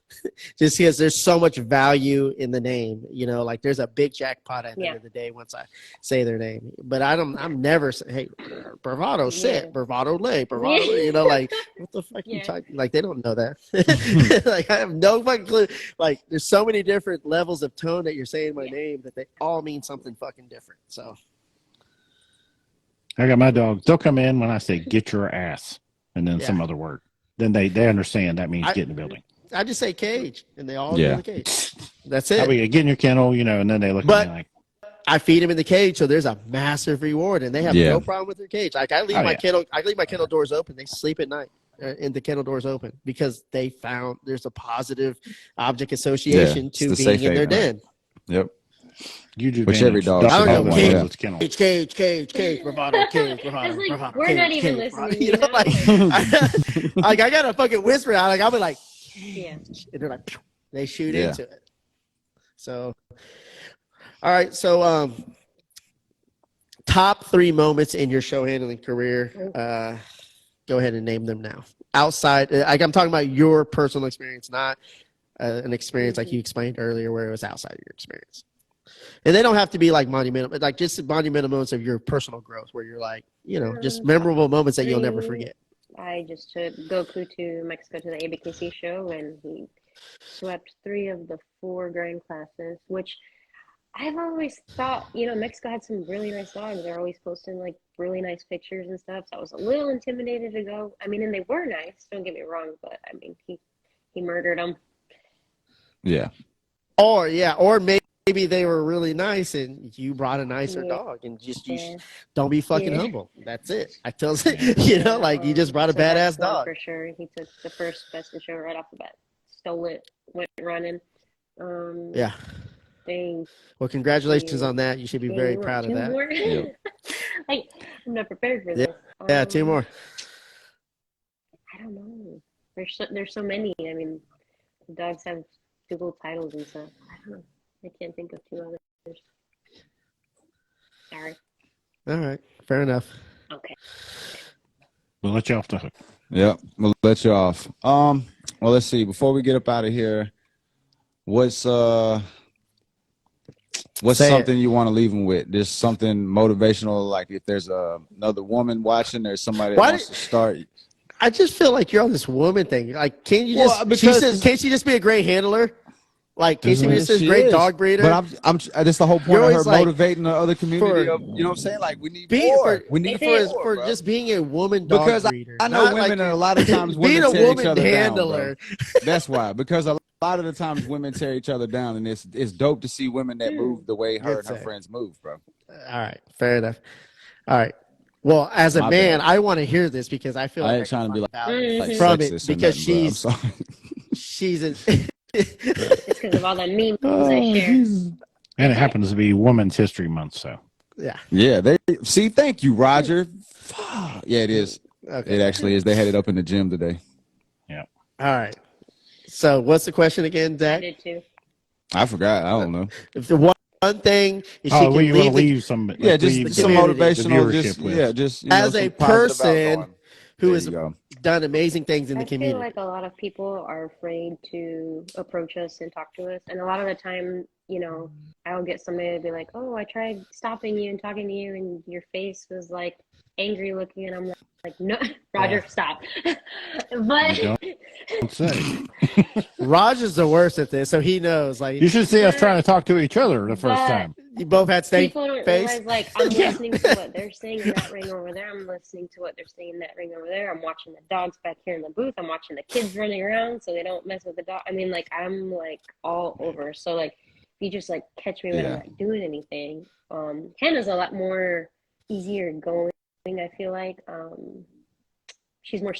Just because there's so much value in the name, like there's a big jackpot at the end of the day once I say their name. But I'm never say, hey, bravado sit, bravado lay, bravado, like what the fuck you talking? Like they don't know that. Like I have no fucking clue. Like there's so many different levels of tone that you're saying my name that they all mean something fucking different. So I got my dogs. They'll come in when I say get your ass and then some other word. Then they understand that means get in the building. I just say cage, and they all go in the cage. That's it. How about you get in your kennel, and then they look at me like. I feed them in the cage, so there's a massive reward, and they have no problem with their cage. Like I leave my kennel doors open. They sleep at night, and the kennel doors open because they found there's a positive object association to being in their den. Yep. Which every dog should have one. Cage, bravado, bravado. We're not even listening. Like I got a fucking whisper out. Like I'll be like, and they're like, they shoot into it. So, all right. So, top 3 moments in your show handling career. Go ahead and name them now. Outside, like I'm talking about your personal experience, not an experience like you explained earlier, where it was outside of your experience. And they don't have to be like monumental, but like just monumental moments of your personal growth where you're like, just memorable moments that you'll never forget. I just took Goku to Mexico to the ABKC show, and he swept 3 of the 4 grand classes, which I've always thought, Mexico had some really nice dogs. They're always posting like really nice pictures and stuff. So I was a little intimidated to go. I mean, and they were nice, don't get me wrong, but I mean, he murdered them. Yeah. Or maybe they were really nice and you brought a nicer dog, and just don't be fucking humble. That's it. I tell you, like you just brought a badass dog. For sure. He took the first best in show right off the bat. Stole it, went running. Dang. Well, congratulations on that. You should be very proud of that. Yep. Like, I'm not prepared for this. 2 more. I don't know. There's so many. I mean, the dogs have Google titles and stuff. I don't know. I can't think of 2 others. Sorry. All right. Fair enough. Okay. We'll let you off the hook. Yep. We'll let you off. Well, let's see. Before we get up out of here, what's something you want to leave them with? Just something motivational, like if there's another woman watching, there's somebody that wants to start. I just feel like you're on this woman thing. Like, can't you just can't she just be a great handler? Like, can't she be just a great dog breeder? But I'm that's the whole point of her motivating the other community. You know what I'm saying? Like, we need more. We need for just being a woman dog breeder. I know women, and a lot of times women tear each other handler. down. That's why. Because a lot of the times women tear each other down, and it's dope to see women that move the way her and her friends move, bro. All right, fair enough. All right. Well, as a man, I want to hear this because I feel like I ain't trying to be like from it because she's it's because of all the memes I share. And it happens to be Women's History Month, so. Yeah. Thank you, Roger. Yeah, it is. Okay. It actually is. They had it up in the gym today. Yeah. All right. So what's the question again, Zach? I did too. I forgot. I don't know. If the one thing is she can leave some. Yeah, just some motivational. Just as a person who has done amazing things in the community. I feel like a lot of people are afraid to approach us and talk to us, and a lot of the time, I'll get somebody to be like, "Oh, I tried stopping you and talking to you, and your face was like angry looking," and I'm like, "No, Roger, stop." But don't say. Roger's the worst at this, so he knows. Like, you should see us trying to talk to each other the first time. You both had stank people don't face. realize, like, I'm listening to what they're saying in that ring over there. I'm listening to what they're saying in that ring over there. I'm watching the dogs back here in the booth. I'm watching the kids running around so they don't mess with the dog. I mean, like, I'm, like, all over. So, like, if you just, like, catch me when I'm not doing anything. Hannah's a lot more easier going, I feel like. She's more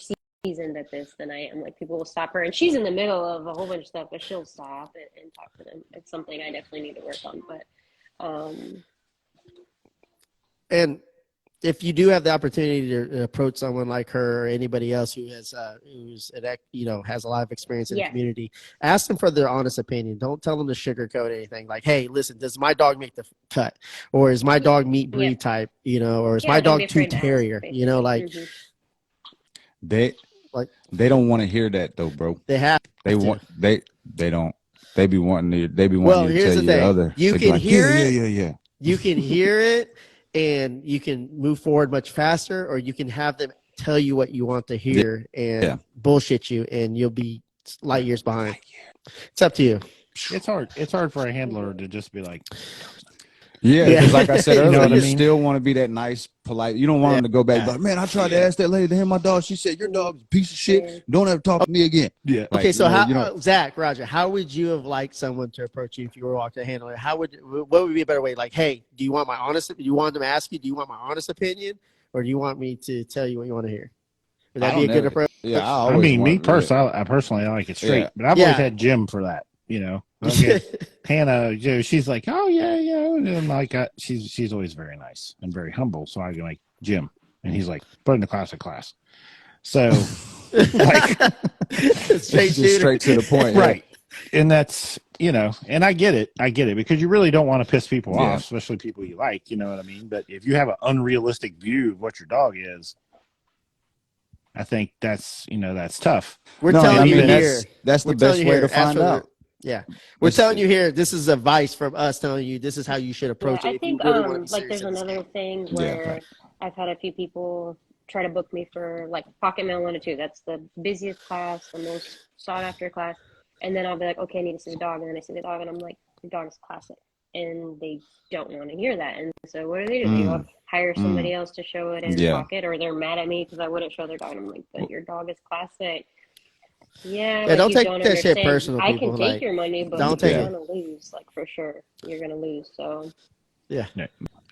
seasoned at this than I am. Like, people will stop her, and she's in the middle of a whole bunch of stuff, but she'll stop and talk to them. It's something I definitely need to work on, but and if you do have the opportunity to approach someone like her or anybody else who has has a lot of experience in the community, ask them for their honest opinion. Don't tell them to sugarcoat anything. Like, hey, listen, does my dog make the cut, or is my dog meat breed type, or is my dog too terrier? They don't want to hear that though, bro. They have they to. want they don't. They be wanting you to here's tell the you thing. the other. You can hear it. Yeah. You can hear it, and you can move forward much faster, or you can have them tell you what you want to hear and bullshit you, and you'll be light years behind. It's up to you. It's hard. It's hard for a handler to just be like, because like I said earlier, you mean? still want to be that nice, polite. You don't want them to go back like, man, I tried to ask that lady to hear my dog. She said your dog's a piece of shit. Don't ever talk to me again. Yeah. Like, okay, so Zach, Roger, how would you have liked someone to approach you if you were walking a handler? What would be a better way? Like, hey, do you want my honest? Do you want them to ask you? Do you want my honest opinion, or do you want me to tell you what you want to hear? Would that be a good approach? Yeah, I mean, me personally, I like it straight, but I've always had Jim for that. Hannah, she's like, oh yeah, and like she's always very nice and very humble. So I go like, Jim, and he's like, put in the class. So like straight to the point, right? And that's and I get it because you really don't want to piss people off, especially people you like. You know what I mean? But if you have an unrealistic view of what your dog is, I think that's that's tough. We're telling you here. That's the best way to find out. Yeah, we're telling you here. This is advice from us telling you this is how you should approach it. I think like there's another thing where I've had a few people try to book me for like Pocket Mail 1 or 2. That's the busiest class, the most sought after class. And then I'll be like, okay, I need to see the dog, and then I see the dog, and I'm like, the dog is classic, and they don't want to hear that. And so what do? They go hire somebody else to show it in Pocket, or they're mad at me because I wouldn't show their dog. And I'm like, but your dog is classic. Yeah, don't take that shit personal. I can take your money, but you're gonna lose, like for sure. You're gonna lose. So yeah.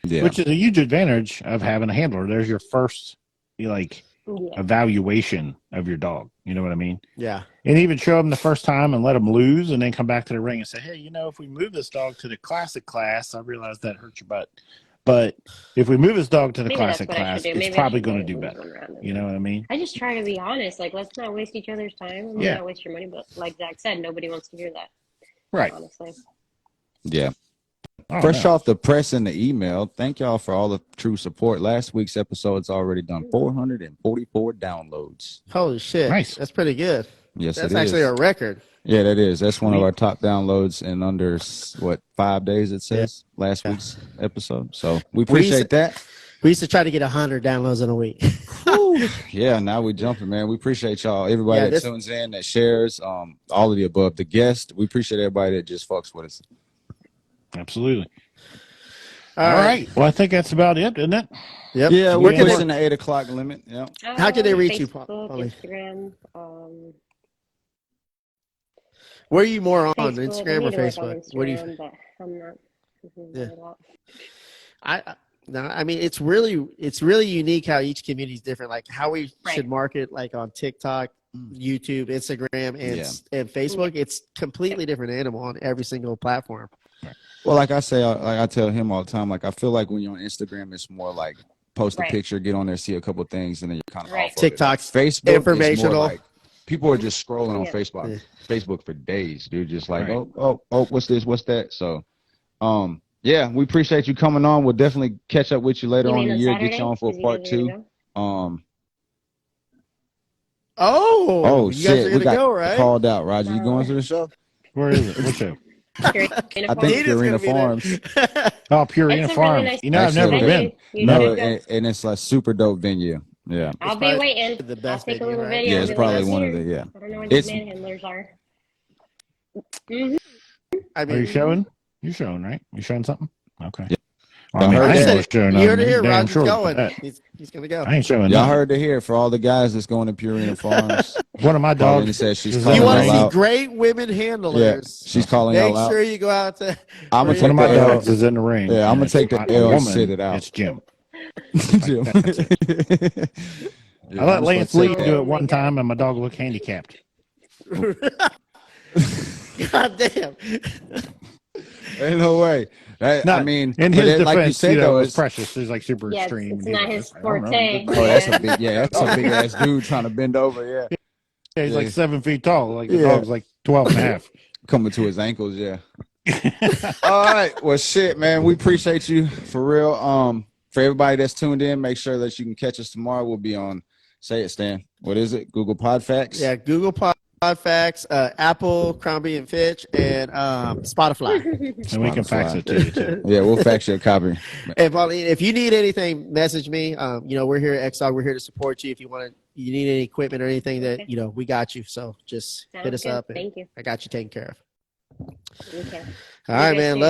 Which is a huge advantage of having a handler. There's your first evaluation of your dog. You know what I mean? Yeah. And even show them the first time and let them lose, and then come back to the ring and say, hey, if we move this dog to the classic class, I realize that hurts your butt. But if we move this dog to the classic class, it's probably going to do better. You know what I mean? I just try to be honest. Like, let's not waste each other's time. Not waste your money. But like Zach said, nobody wants to hear that. Right. Honestly. Yeah. Fresh off the press and the email, thank y'all for all the true support. Last week's episode's already done 444 downloads. Holy shit. Nice. That's pretty good. Yes, that's actually a record. Yeah, that is. That's one of our top downloads in under 5 days, it says, last week's episode. So we appreciate that. We used to try to get 100 downloads in a week. Yeah, now we're jumping, man. We appreciate y'all. Everybody that tunes in, that shares, all of the above. The guests, we appreciate everybody that just fucks with us. Absolutely. All right. Well, I think that's about it, isn't it? Yep. Yeah, we're pushing the 8 o'clock limit. Yep. How can they reach you, Paulina? Instagram. Where are you more on, Facebook. Instagram or Facebook? What do you? But I'm not. I mean, it's really unique how each community is different. Like how we should market, like on TikTok, YouTube, Instagram, and Facebook. It's completely different animal on every single platform. Well, like I say, like I tell him all the time, like I feel like when you're on Instagram, it's more like post a picture, get on there, see a couple of things, and then you're kind of off. TikTok, Facebook, informational. Like, people are just scrolling on Facebook for days, dude. Just like, oh, what's this? What's that? So, yeah, we appreciate you coming on. We'll definitely catch up with you later on in the year. Saturday? Get you on for part 2. Oh, you shit! We got go, right? called out. Roger, you going to the show? Where is it? What show? I think Purina Farms. Oh, Purina Farms. Really nice I've never been. No, and it's like super dope venue. Yeah. I'll be waiting. The best I'll take a little venue, video. Yeah, it's probably one of the I don't know where these manhandlers are. I mean, Are you showing? You're showing, right? You showing something? Okay. Yeah. Well, I I mean, heard I ain't that. gonna show You heard nothing. it here. Damn Roger's sure going. that. He's gonna go. I ain't showing Y'all nothing. heard to hear for all the guys that's going to Purina Farms. One of my Paulina dogs says she's is calling You in the want to y'all see ring. out. great women handlers? She's calling Make y'all out. sure you go out to. I'm gonna One take of my the L. dogs is in the ring. Yeah, I'm and gonna it's take the not a L and woman, sit it out. It's Jim. Jim. That's it. Yeah, I let I'm Lance supposed to Lee take do that. it one time, and my dog looked handicapped. God damn. Ain't no way. I No, mean, in but his it, like you defense, said it though, was it's Precious. He's like super Yeah, extreme. it's and he's not like, his I don't know, forte. just- that's a Yeah. big that's a big ass dude trying to bend over. Yeah, Yeah, he's Yeah. like 7 feet tall. Like the Yeah. dog's like 12 and a half. coming to his ankles. Yeah. All right. Well, shit, man. We appreciate you for real. For everybody that's tuned in, make sure that you can catch us tomorrow. We'll be on. Say it, Stan. What is it? Google Podfacts. Yeah, Google Podfacts, Apple, Crombie and Fitch, and Spotify. And we can fax it to you too. Yeah, we'll fax you a copy. And Paulina, if you need anything, message me. We're here at XDog. We're here to support you. If you need any equipment or anything, that we got you. So just hit us up. And Thank you. I got you taken care of. Okay. All right, man. Love